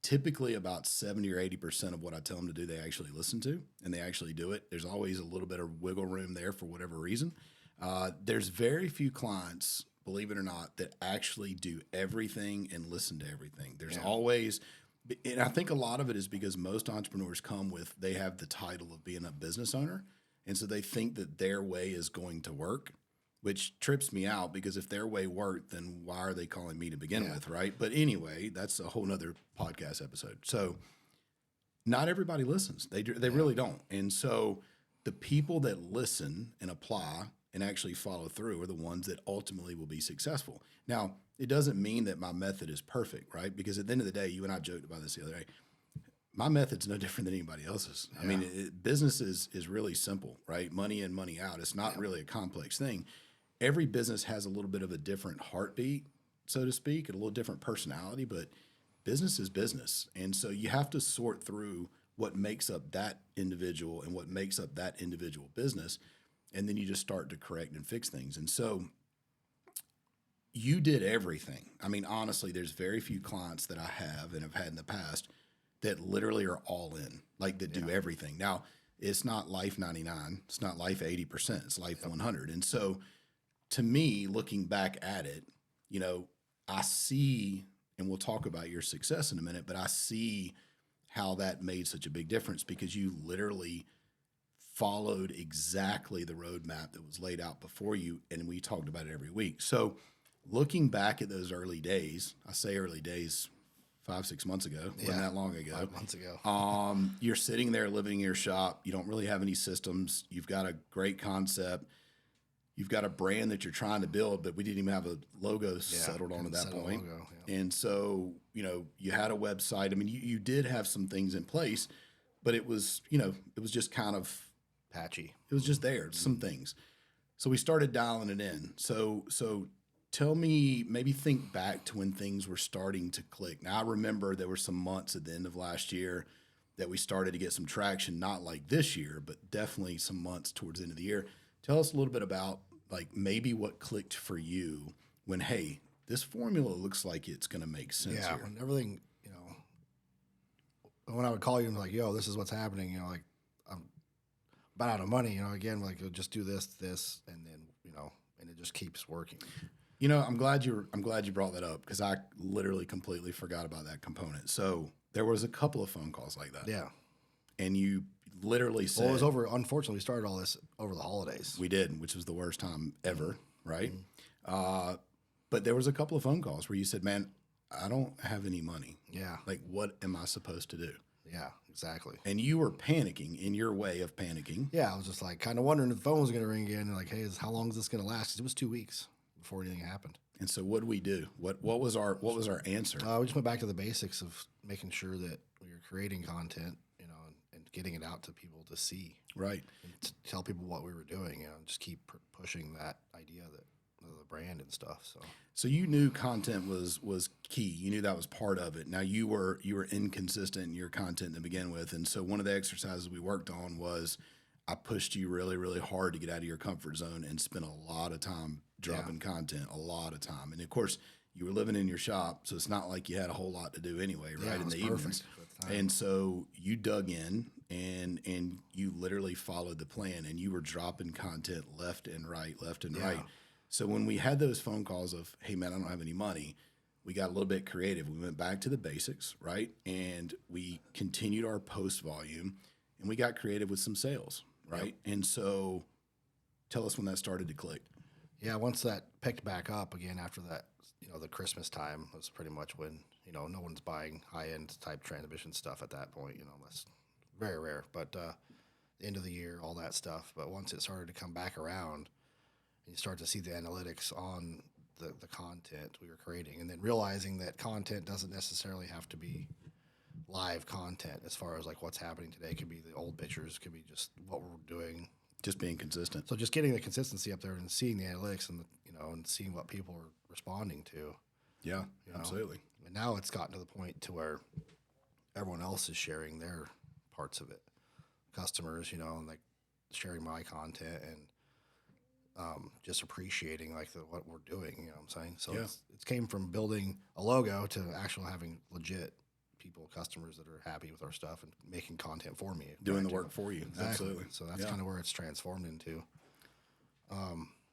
typically about 70 or 80% of what I tell them to do, they actually listen to and they actually do it. There's always a little bit of wiggle room there for whatever reason. There's very few clients, believe it or not, that actually do everything and listen to everything. There's always, and I think a lot of it is because most entrepreneurs they have the title of being a business owner, And so they think that their way is going to work, which trips me out because if their way worked, then why are they calling me to begin with, right? But anyway, that's a whole nother podcast episode. So not everybody listens. They really don't. And so the people that listen and apply and actually follow through are the ones that ultimately will be successful. Now, it doesn't mean that my method is perfect, right? Because at the end of the day, you and I joked about this the other day. My method's no different than anybody else's. I mean, business is really simple, right? Money in, money out. It's not really a complex thing. Every business has a little bit of a different heartbeat, so to speak, and a little different personality, but business is business. And so you have to sort through what makes up that individual and what makes up that individual business. And then you just start to correct and fix things. And so you did everything. I mean, honestly, there's very few clients that I have and have had in the past that literally are all in, like that do everything. Now, it's not life 99. It's not life 80%. It's life 100. And so to me, looking back at it, you know, I see, and we'll talk about your success in a minute, but I see how that made such a big difference because you literally followed exactly the roadmap that was laid out before you. And we talked about it every week. So looking back at those early days, I say early days, 5-6 months ago, wasn't that long ago. 5 months ago. You're sitting there living in your shop. You don't really have any systems. You've got a great concept. You've got a brand that you're trying to build, but we didn't even have a logo settled on at that point. And so, you know, you had a website. I mean, you did have some things in place, but it was, you know, it was just kind of Patchy. It was just there, some things. So we started dialing it in. So tell me, maybe think back to when things were starting to click. Now, I remember there were some months at the end of last year that we started to get some traction, not like this year, but definitely some months towards the end of the year. Tell us a little bit about like maybe what clicked for you when, hey, this formula looks like it's going to make sense here. When everything, you know, when I would call you and be like, yo, this is what's happening, you know, like I'm about out of money, you know, again, like just do this, and then, you know, and it just keeps working. You know, I'm glad you brought that up because I literally completely forgot about that component. So there was a couple of phone calls like that. Yeah. And you literally said, well, it was over. Unfortunately, we started all this over the holidays. We did, which was the worst time ever, right? But there was a couple of phone calls where you said, man, I don't have any money. Yeah. Like, what am I supposed to do? Yeah, exactly. And you were panicking in your way of panicking. Yeah, I was just like kind of wondering if the phone was going to ring again. And like, hey, how long is this going to last? 'Cause it was 2 weeks before anything happened. And so what did we do? What was our answer? We just went back to the basics of making sure that we were creating content, you know, and getting it out to people to see. Right. And to tell people what we were doing, you know, and just keep pushing that idea that of the brand and stuff. So you knew content was key. You knew that was part of it. Now you were inconsistent in your content to begin with, and so one of the exercises we worked on was I pushed you really, really hard to get out of your comfort zone and spend a lot of time dropping content, a lot of time. And of course, you were living in your shop, so it's not like you had a whole lot to do anyway, right? In the evenings. And so you dug in and you literally followed the plan, and you were dropping content left and right. So when we had those phone calls of, hey man, I don't have any money, we got a little bit creative. We went back to the basics, right? And we continued our post volume, and we got creative with some sales, right? Yep. And so tell us when that started to click. Yeah, once that picked back up again after that, you know, the Christmas time was pretty much when, you know, no one's buying high-end type transmission stuff at that point, you know, that's very rare. But the end of the year, all that stuff. But once it started to come back around, you start to see the analytics on the content we were creating, and then realizing that content doesn't necessarily have to be live content as far as like what's happening today. It could be the old pictures, could be just what we're doing. Just being consistent. So just getting the consistency up there and seeing the analytics and and seeing what people are responding to. Yeah, absolutely. And now it's gotten to the point to where everyone else is sharing their parts of it. Customers, and like sharing my content and just appreciating like what we're doing. You know what I'm saying? So it's came from building a logo to actually having legit people, customers that are happy with our stuff and making content for me. Doing the work for you. Exactly. Absolutely. So that's kind of where it's transformed into.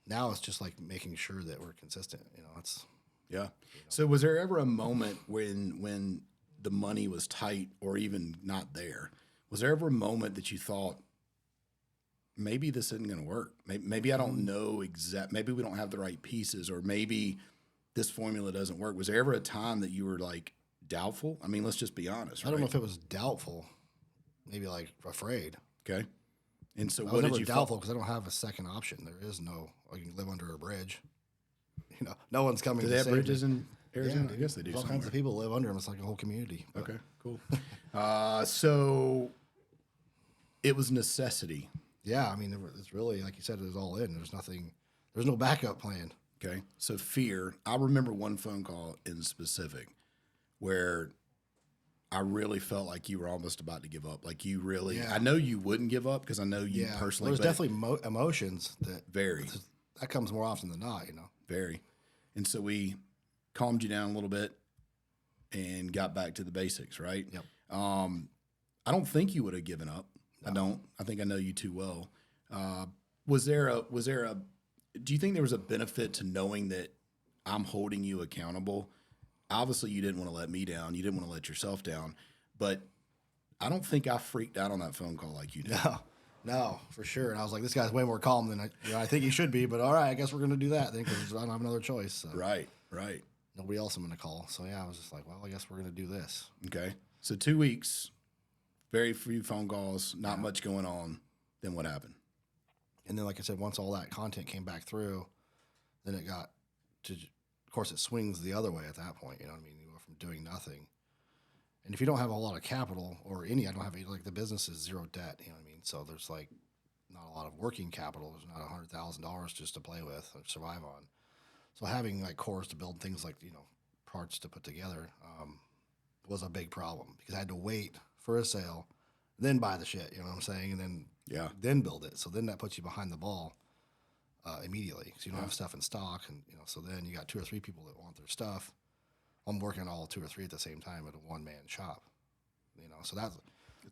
Now it's just like making sure that we're consistent. So was there ever a moment when the money was tight or even not there? Was there ever a moment that you thought, maybe this isn't going to work. Maybe I don't know maybe we don't have the right pieces, or maybe this formula doesn't work. Was there ever a time that you were like doubtful? I mean, let's just be honest. I don't know if it was doubtful, maybe like afraid. Okay. And so I what was did never you doubtful because I don't have a second option. There is no, you can live under a bridge. No one's coming Do to they have save bridges me. in Arizona? I guess they do. There's all kinds of people live under them. It's like a whole community. But Okay, cool. So it was necessity. yeah, I mean, it's really, like you said, it was all in. There's no backup plan. Okay. So fear. I remember one phone call in specific where I really felt like you were almost about to give up. Like you really, Yeah. I know you wouldn't give up because I know you personally. There's but definitely emotions that comes more often than not, very. And so we calmed you down a little bit and got back to the basics, right? Yep. I don't think you would have given up. No. I don't. I think I know you too well. Do you think there was a benefit to knowing that I'm holding you accountable? Obviously, you didn't want to let me down. You didn't want to let yourself down. But I don't think I freaked out on that phone call like you did. No, for sure. And I was like, this guy's way more calm than I think he should be. But all right, I guess we're going to do that then because I don't have another choice. So. Right. Nobody else I'm going to call. So, yeah, I was just like, well, I guess we're going to do this. Okay. So 2 weeks, very few phone calls, not much going on. Then what happened? And then, like I said, once all that content came back through, then it got to, of course, it swings the other way at that point. You know what I mean? You go from doing nothing. And if you don't have a whole lot of capital or I don't have any, like the business is zero debt, you know what I mean? So there's like not a lot of working capital. There's not $100,000 just to play with or survive on. So having like cores to build things like, parts to put together was a big problem because I had to wait for a sale, then buy the shit, you know what I'm saying? And then build it. So then that puts you behind the ball immediately because you don't have stuff in stock. And, so then you got 2 or 3 people that want their stuff. I'm working on all 2 or 3 at the same time at a one-man shop, so that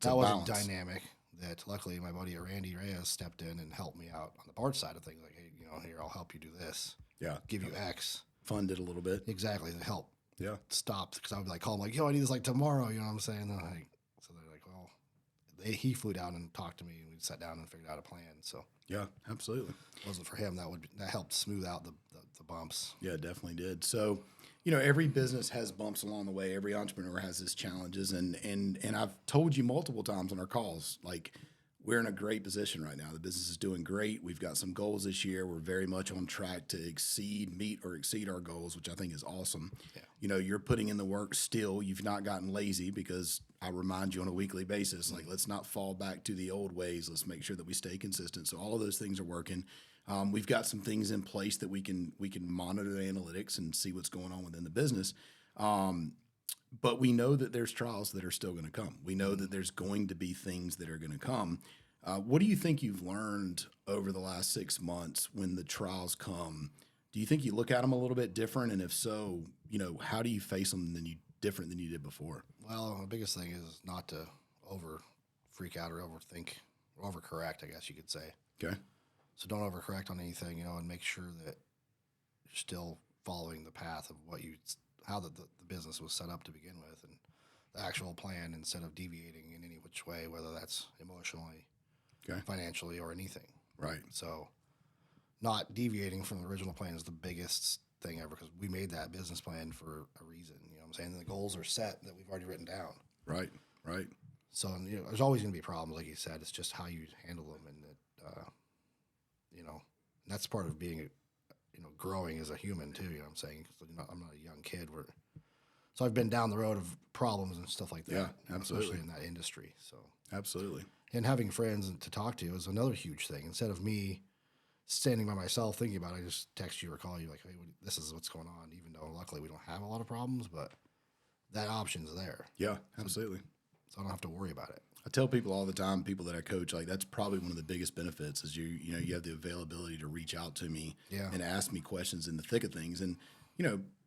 was a dynamic that luckily my buddy Randy Reyes stepped in and helped me out on the parts side of things. Like, hey, here, I'll help you do this. Yeah. Give you X. Funded a little bit. Exactly. To help. Yeah. Stop. Because I would like call him like, yo, I need this like tomorrow. You know what I'm saying? So they're like, well, he flew down and talked to me and we sat down and figured out a plan. So yeah, absolutely. It wasn't for him. That helped smooth out the bumps. Yeah, it definitely did. So, every business has bumps along the way. Every entrepreneur has his challenges. And I've told you multiple times on our calls, like, we're in a great position right now. The business is doing great. We've got some goals this year. We're very much on track to meet or exceed our goals, which I think is awesome. Yeah. You're putting in the work still. You've not gotten lazy because I remind you on a weekly basis, like, let's not fall back to the old ways. Let's make sure that we stay consistent. So all of those things are working. We've got some things in place that we can monitor the analytics and see what's going on within the business. But we know that there's trials that are still going to come. We know that there's going to be things that are going to come. What do you think you've learned over the last 6 months when the trials come? Do you think you look at them a little bit different? And if so, how do you face them different than you did before? Well, the biggest thing is not to freak out or overthink or overcorrect, I guess you could say. Okay. So don't overcorrect on anything, and make sure that you're still following the path of how the business was set up to begin with and the actual plan instead of deviating in any which way, whether that's emotionally, financially, or anything. Right. So not deviating from the original plan is the biggest thing ever because we made that business plan for a reason. You know what I'm saying? And the goals are set that we've already written down. Right. So there's always going to be problems, like you said. It's just how you handle them, and that's part of being growing as a human too. You know what I'm saying? I'm not a young kid. So I've been down the road of problems and stuff like that. Yeah, absolutely. Especially in that industry. So absolutely. And having friends to talk to is another huge thing. Instead of me standing by myself thinking about it, I just text you or call you like, hey, this is what's going on. Even though luckily we don't have a lot of problems, but that option's there. Yeah, absolutely. So I don't have to worry about it. I tell people all the time, people that I coach, like that's probably one of the biggest benefits is you have the availability to reach out to me and ask me questions in the thick of things. And,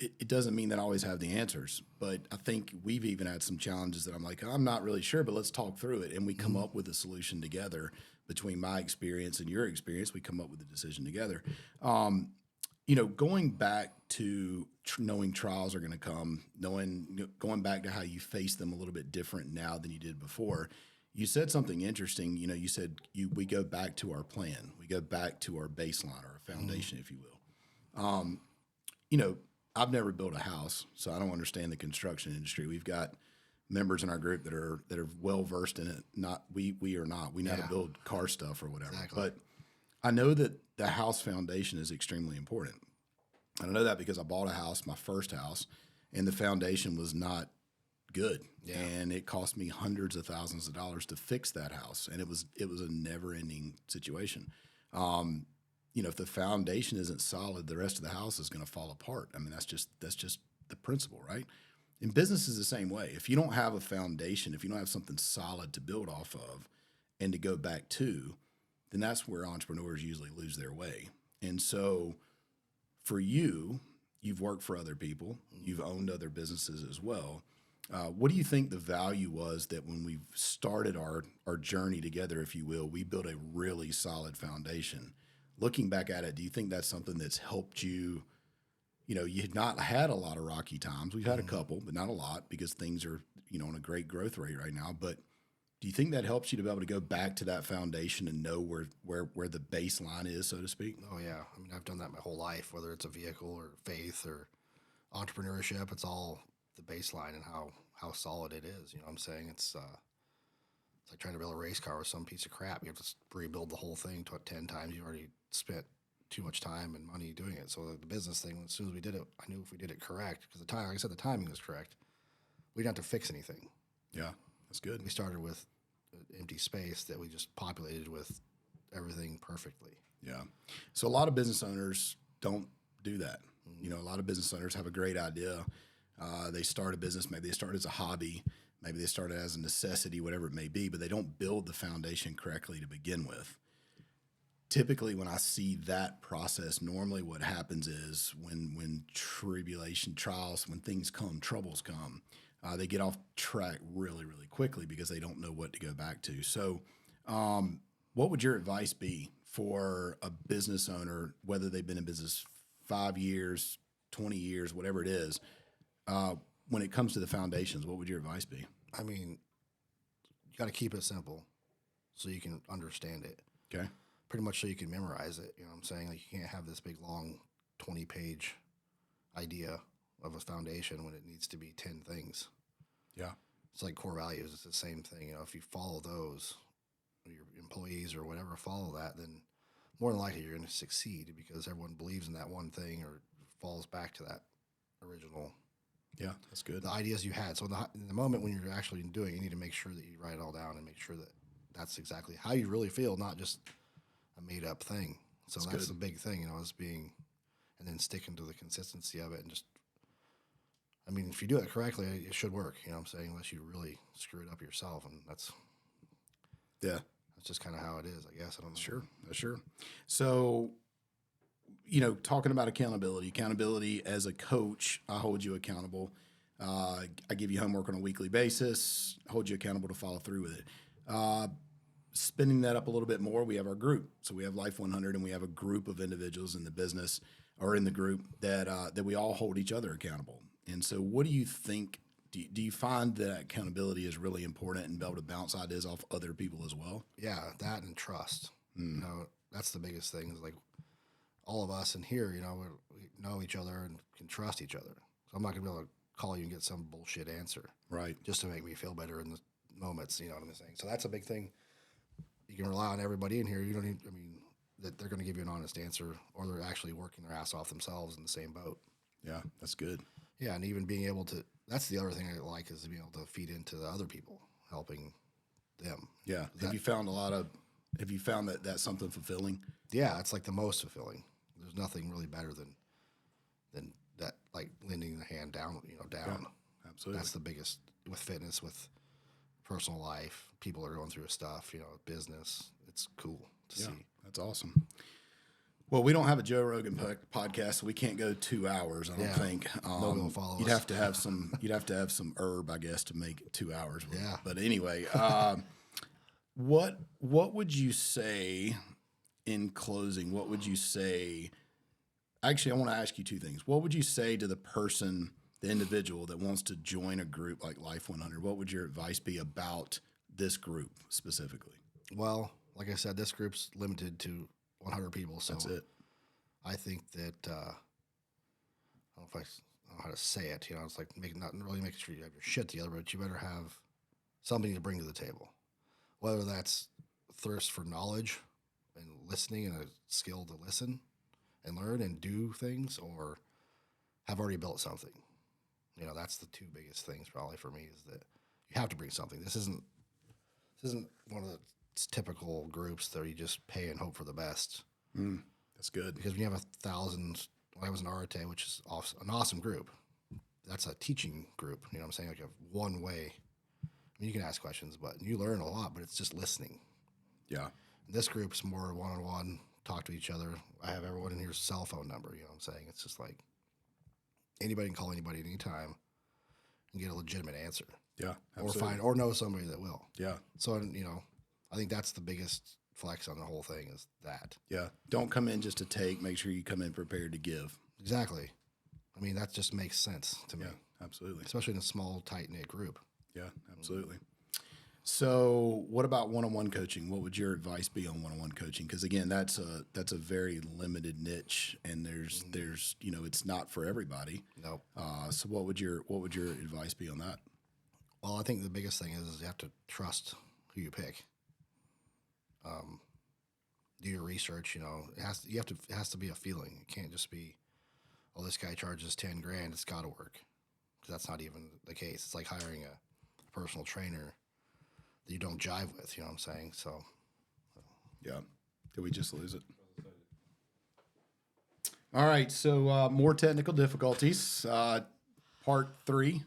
it doesn't mean that I always have the answers, but I think we've even had some challenges that I'm like, I'm not really sure, but let's talk through it. And we come up with a solution together between my experience and your experience. We come up with a decision together. Going back to knowing trials are going to come, going back to how you face them a little bit different now than you did before. you said something interesting. You know, you said we go back to our plan. We go back to our baseline or our foundation, if you will. You know, I've never built a house, so I don't understand the construction industry. We've got members in our group that are well versed in it. Not we are not. We know how to build car stuff or whatever. Exactly. But I know that the house foundation is extremely important. And I know that because I bought a house, my first house, and the foundation was not good. Yeah. And it cost me hundreds of thousands of dollars to fix that house. And it was a never ending situation. You know, if the foundation isn't solid, the rest of the house is going to fall apart. I mean, that's just the principle, right? In business is the same way. If you don't have a foundation, if you don't have something solid to build off of and to go back to, then that's where entrepreneurs usually lose their way. And so for you, you've worked for other people, you've owned other businesses as well. What do you think the value was that when we started our journey together, if you will, we built a really solid foundation? Looking back at it, do you think that's something that's helped you? You know, you had not had a lot of rocky times. We've had a couple, but not a lot because things are, you know, on a great growth rate right now. But do you think that helps you to be able to go back to that foundation and know where the baseline is, so to speak? Oh, yeah. I mean, I've done that my whole life, whether it's a vehicle or faith or entrepreneurship. It's all the baseline and how solid it is. You know what I'm saying? It's like trying to build a race car with some piece of crap. You have to rebuild the whole thing 10 times. You already spent too much time and money doing it. So the business thing, as soon as we did it, I knew if we did it correct, because like I said, the timing was correct. We didn't have to fix anything. Yeah, that's good. We started with an empty space that we just populated with everything perfectly. Yeah. So a lot of business owners don't do that. You know, a lot of business owners have a great idea. They start a business, maybe they start as a hobby, maybe they start it as a necessity, whatever it may be, but they don't build the foundation correctly to begin with. Typically, when I see that process, normally what happens is when tribulation, trials, when things come, troubles come, they get off track really, really quickly because they don't know what to go back to. So what would your advice be for a business owner, whether they've been in business 5 years, 20 years, whatever it is, when it comes to the foundations? What would your advice be? I mean, you got to keep it simple so you can understand it. Okay. Pretty much so you can memorize it. You know what I'm saying? Like, you can't have this big, long 20-page idea of a foundation when it needs to be 10 things. Yeah. It's like core values. It's the same thing. You know, if you follow those, or your employees or whatever follow that, then more than likely you're going to succeed because everyone believes in that one thing or falls back to that original. Yeah, that's good. The ideas you had. So in the moment when you're actually doing it, you need to make sure that you write it all down and make sure that that's exactly how you really feel, not just a made up thing. So that's the big thing, you know, is being, and then sticking to the consistency of it. And just, I mean, if you do it correctly, it should work, you know what I'm saying, unless you really screw it up yourself. And that's just kind of how it is, I guess. I don't know. Sure. So, you know, talking about accountability as a coach, I hold you accountable. I give you homework on a weekly basis, hold you accountable to follow through with it. Spinning that up a little bit more, we have our group. So we have Life 100, and we have a group of individuals in the business or in the group that we all hold each other accountable. And so what do you think, do you find that accountability is really important and be able to bounce ideas off other people as well? Yeah, that and trust. You know, that's the biggest thing is like all of us in here, you know, we know each other and can trust each other. So I'm not going to be able to call you and get some bullshit answer. Right. Just to make me feel better in the moments, you know what I'm saying? So that's a big thing. You can rely on everybody in here. You don't need, I mean, that they're going to give you an honest answer, or they're actually working their ass off themselves in the same boat. Yeah, that's good. Yeah, and even being able to, that's the other thing I like, is to be able to feed into the other people, helping them. Yeah. Have you found that that's something fulfilling? Yeah, it's like the most fulfilling. There's nothing really better than that, like lending the hand down, you know, down. Yeah, absolutely. That's the biggest, with fitness, with personal life. People are going through stuff, you know, business. It's cool to see. That's awesome. Well, we don't have a Joe Rogan podcast, so we can't go 2 hours. I don't think. Nobody will follow you'd us. have to have some. You'd have to have some herb, I guess, to make 2 hours. Yeah. But anyway, what would you say in closing? What would you say? Actually, I want to ask you two things. What would you say to the person, the individual that wants to join a group like Life 100? What would your advice be about this group specifically? Well, like I said, this group's limited to 100 people. So That's it. I think that, I don't know if I know how to say it, it's like not really making sure you have your shit together, but you better have something to bring to the table. Whether that's thirst for knowledge and listening and a skill to listen and learn and do things, or have already built something. That's the two biggest things probably for me, is that you have to bring something. This isn't one of the typical groups that you just pay and hope for the best. That's good. Because when you have 1,000, when I was in Arate, which is an awesome group, that's a teaching group. You know what I'm saying? Like a one way. I mean, you can ask questions, but you learn a lot, but it's just listening. Yeah. This group's more one-on-one, talk to each other. I have everyone in here's cell phone number. You know what I'm saying? It's just like anybody can call anybody at any time and get a legitimate answer. Yeah. Absolutely. Or know somebody that will. Yeah. So, I think that's the biggest flex on the whole thing, is that. Yeah. Don't come in just to take. Make sure you come in prepared to give. Exactly. I mean, that just makes sense to me. Yeah. Absolutely. Especially in a small, tight-knit group. Yeah. Absolutely. So, what about one-on-one coaching? What would your advice be on one-on-one coaching? Because again, that's a very limited niche, and there's it's not for everybody. Nope. So, what would your advice be on that? Well, I think the biggest thing is you have to trust who you pick. Do your research. It has to be a feeling. It can't just be, oh, this guy charges $10,000. It's got to work, because that's not even the case. It's like hiring a personal trainer that you don't jive with. You know what I'm saying? So. Yeah. Did we just lose it? All right. So more technical difficulties. Part 3.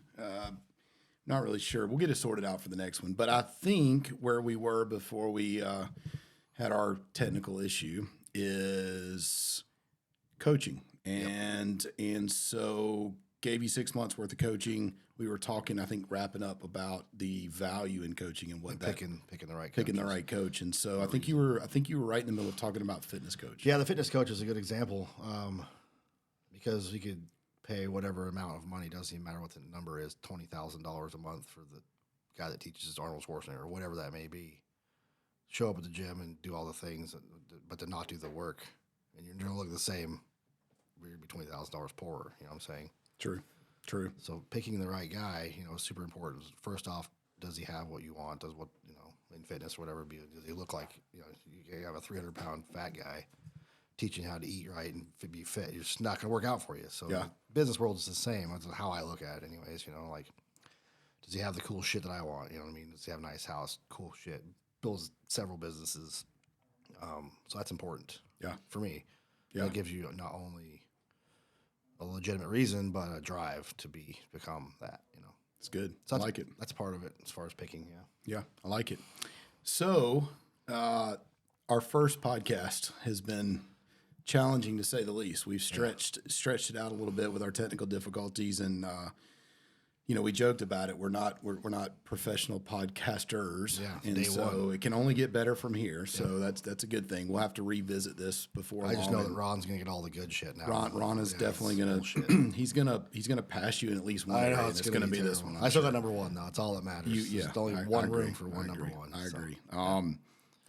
Not really sure. We'll get it sorted out for the next one. But I think where we were before we had our technical issue is coaching. And so gave you 6 months worth of coaching. We were talking, I think, wrapping up about the value in coaching and what Picking the right coach. picking the right coach. And so I think you were right in the middle of talking about fitness coach. Yeah, the fitness coach is a good example, because we could pay whatever amount of money, doesn't even matter what the number is, $20,000 a month for the guy that teaches Arnold Schwarzenegger or whatever that may be. Show up at the gym and do all the things, but to not do the work, and you're going to look the same. You're going to be $20,000 poorer. You know what I'm saying? True. So picking the right guy, is super important. First off, does he have what you want? Does what, in fitness or whatever, does he look like, you have a 300-pound fat guy teaching how to eat right and be fit. It's just not going to work out for you. So Yeah. the business world is the same. That's how I look at it anyways. Like, does he have the cool shit that I want? You know what I mean? Does he have a nice house, cool shit, builds several businesses. So that's important. Yeah. For me. Yeah. That gives you not only a legitimate reason, but a drive to become that, It's good. So I like it. That's part of it as far as picking. Yeah. Yeah, I like it. So our first podcast has been challenging, to say the least. We've stretched it out a little bit with our technical difficulties, and we joked about it. We're not professional podcasters, and day so one. it can only get better from here. So that's a good thing. We'll have to revisit this before long. I just know that Ron's gonna get all the good shit now. Ron is definitely gonna he's gonna pass you in at least one. I know area, it's gonna be terrible. this one. I still got number one though. It's all that matters. Yeah, There's only I one agree. room for one number one. I so. agree.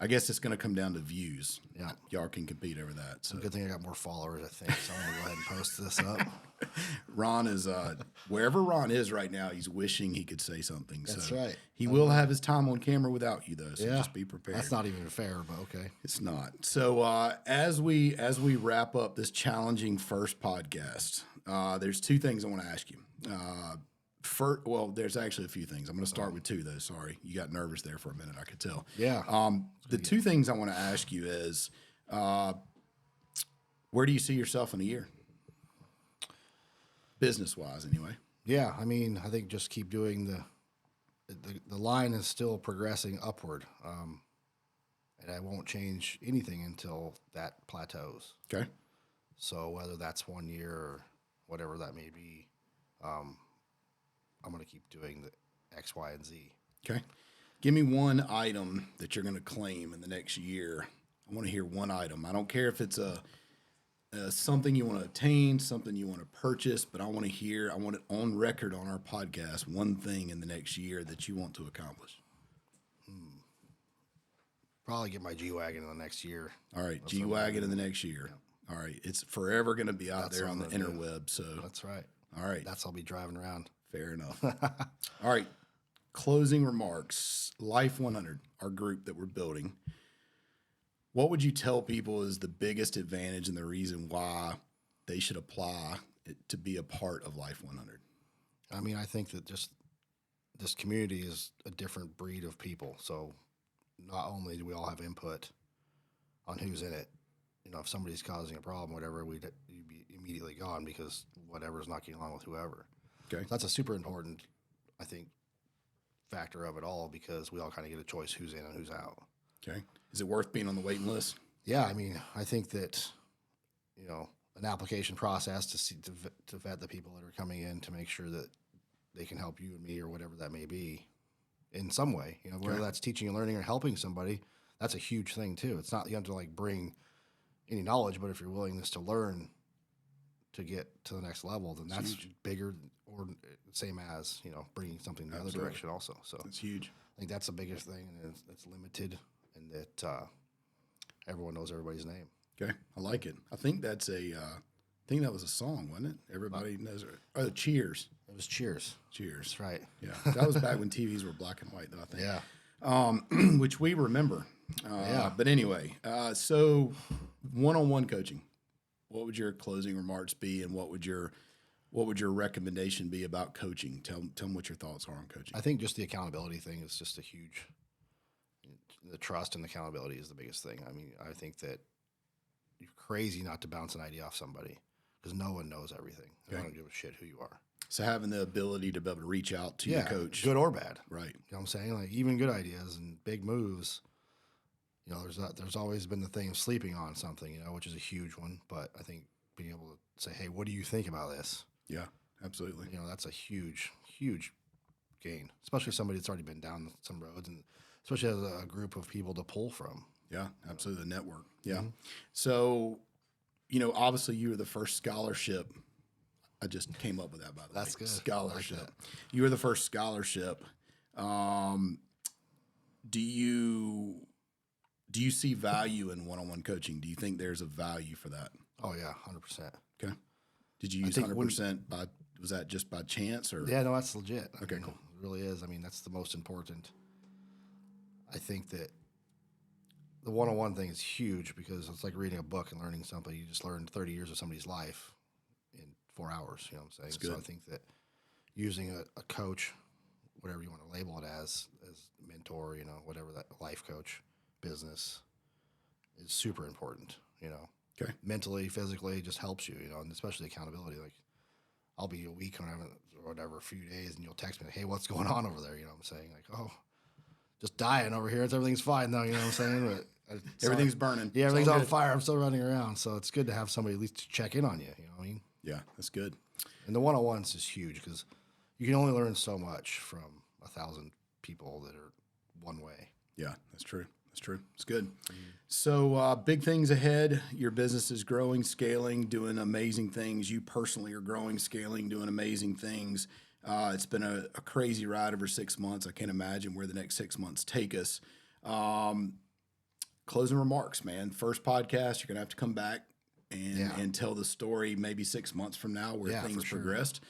I guess it's going to come down to views. Yeah. Y'all can compete over that. So Good thing I got more followers, I think. So I'm gonna go ahead and post this up. Ron is wherever Ron is right now. He's wishing he could say something. That's so right. He will have his time on camera without you, though. So Yeah. just be prepared. That's not even fair, but okay. It's not. So as we wrap up this challenging first podcast, there's 2 things I want to ask you. There's actually a few things. I'm going to start with 2, though. Sorry, you got nervous there for a minute. I could tell. Yeah. The 2 things I want to ask you is, where do you see yourself in a year, business-wise, anyway? Yeah. I mean, I think just keep doing the line is still progressing upward, and I won't change anything until that plateaus. Okay. So whether that's 1 year or whatever that may be, I'm going to keep doing the X, Y, and Z. Okay. Give me one item that you're going to claim in the next year. I want to hear one item. I don't care if it's something you want to attain, something you want to purchase, but I want it on record on our podcast, one thing in the next year that you want to accomplish. probably get my G-Wagon in the next year. All right, G-Wagon in the next year. All right, it's forever going to be out there on the interweb. So that's right. All right, that's I'll be driving around. Fair enough. All right, closing remarks. Life 100, our group that we're building. What would you tell people is the biggest advantage and the reason why they should apply to be a part of Life 100? I mean, I think that just this community is a different breed of people. So not only do we all have input on who's in it, if somebody's causing a problem, whatever, you'd be immediately gone because whatever's not getting along with whoever. Okay. So that's a super important, I think, factor of it all because we all kind of get a choice who's in and who's out. Okay. Is it worth being on the waiting list? Yeah. I mean, I think that, an application process to vet the people that are coming in to make sure that they can help you and me or whatever that may be in some way, whether that's teaching and learning or helping somebody, that's a huge thing too. It's not, you have to bring any knowledge, but if your willingness to learn to get to the next level, then that's bigger or same as, bringing something in the other direction also. So it's huge. I think that's the biggest thing, and it's limited, and that everyone knows everybody's name. Okay, I like it. I think that's I think that was a song, wasn't it? Everybody knows it. Oh, Cheers. It was Cheers. Cheers. That's right. Yeah, that was back when TVs were black and white, though, I think. Yeah. Which we remember. Yeah. But anyway, so one-on-one coaching. What would your closing remarks be, and what would your recommendation be about coaching? Tell them what your thoughts are on coaching. I think just the accountability thing is just a huge. The trust and accountability is the biggest thing. I mean, I think that you're crazy not to bounce an idea off somebody because no one knows everything. They don't give a shit who you are. So having the ability to be able to reach out to your coach, good or bad, right? You know what I'm saying? Like even good ideas and big moves. There's always been the thing of sleeping on something, which is a huge one. But I think being able to say, hey, what do you think about this? Yeah, absolutely. That's a huge, huge gain, especially somebody that's already been down some roads, and especially as a group of people to pull from. Yeah, absolutely. The network. Yeah. Mm-hmm. So, obviously you were the first scholarship. I just came up with that, by the way. That's good. Scholarship. Like you were the first scholarship. Do you see value in one-on-one coaching? Do you think there's a value for that? Oh yeah, 100%. Okay. Did you use 100% was that just by chance or? Yeah, no, that's legit. Okay, cool. It really is. I mean, that's the most important. I think that the one-on-one thing is huge because it's like reading a book and learning something. You just learned 30 years of somebody's life in 4 hours, you know what I'm saying? That's good. So I think that using a coach, whatever you want to label it as mentor, whatever that life coach, business, is super important, Okay. Mentally, physically, just helps you, and especially accountability. Like I'll be a week or whatever, a few days, and you'll text me, hey, what's going on over there? You know what I'm saying? Like, oh, just dying over here. Everything's fine though, you know what I'm saying? But everything's burning. Yeah, everything's on fire. I'm still running around. So it's good to have somebody at least to check in on you. You know what I mean? Yeah, that's good. And the one-on-ones is huge because you can only learn so much from 1,000 people that are one way. Yeah, that's true. That's true. It's good. So big things ahead. Your business is growing, scaling, doing amazing things. You personally are growing, scaling, doing amazing things. It's been a crazy ride over 6 months. I can't imagine where the next 6 months take us. Closing remarks, man. First podcast, you're going to have to come back and tell the story maybe 6 months from now where things progressed.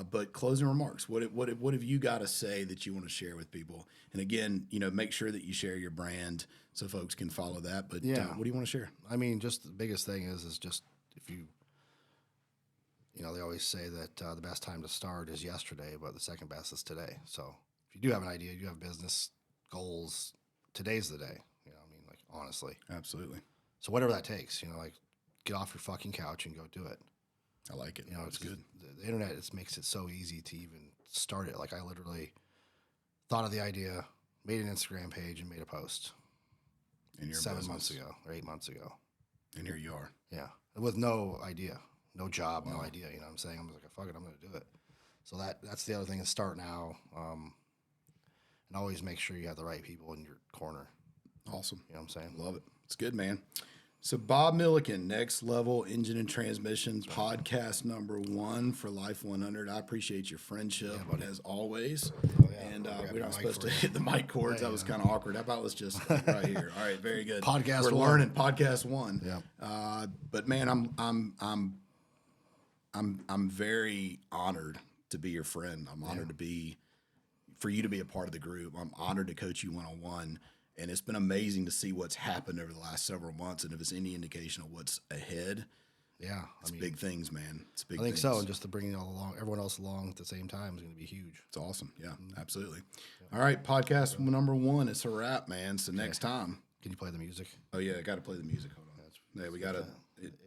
But closing remarks, what have you got to say that you want to share with people? And again, make sure that you share your brand so folks can follow that. But what do you want to share? I mean, just the biggest thing is just if you, they always say that the best time to start is yesterday, but the second best is today. So if you do have an idea, you have business goals, today's the day. Like honestly. Absolutely. So whatever that takes, like get off your fucking couch and go do it. I like it. It's good. The internet just makes it so easy to even start it. Like I literally thought of the idea, made an Instagram page, and made a post. And 7 months ago or 8 months ago. And here you are. Yeah. With no idea, no job, no idea. You know what I'm saying? I'm like, fuck it, I'm going to do it. So that's the other thing is start now. And always make sure you have the right people in your corner. Awesome. You know what I'm saying? Love it. It's good, man. So Bob Millican, Next Level Engine and Transmission, podcast number 1 for Life 100. I appreciate your friendship as always. Oh, yeah. and grab we're the not mic supposed for to you. hit the mic cords. That was kind of awkward. How about let's just right here? All right, very good. Podcast We're one. learning podcast one. Yeah. But man, I'm very honored to be your friend. I'm honored for you to be a part of the group. I'm honored to coach you one-on-one. And it's been amazing to see what's happened over the last several months. And if it's any indication of what's ahead, Yeah. it's big things, man. It's big I think things. so. And just to bring it all along, everyone else along at the same time is going to be huge. It's awesome. Yeah, absolutely. All right, podcast number 1. It's a wrap, man. So next time. Can you play the music? Oh yeah, I got to play the music. Hold on. Yeah, we got to.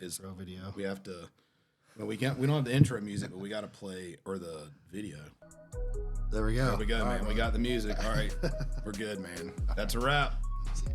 It's Intro video. we have to. Well, we can't. We don't have the intro music, but we got to play or the video. There we go. There we go, All man. right, We got the music. All right, we're good, man. That's a wrap. See you.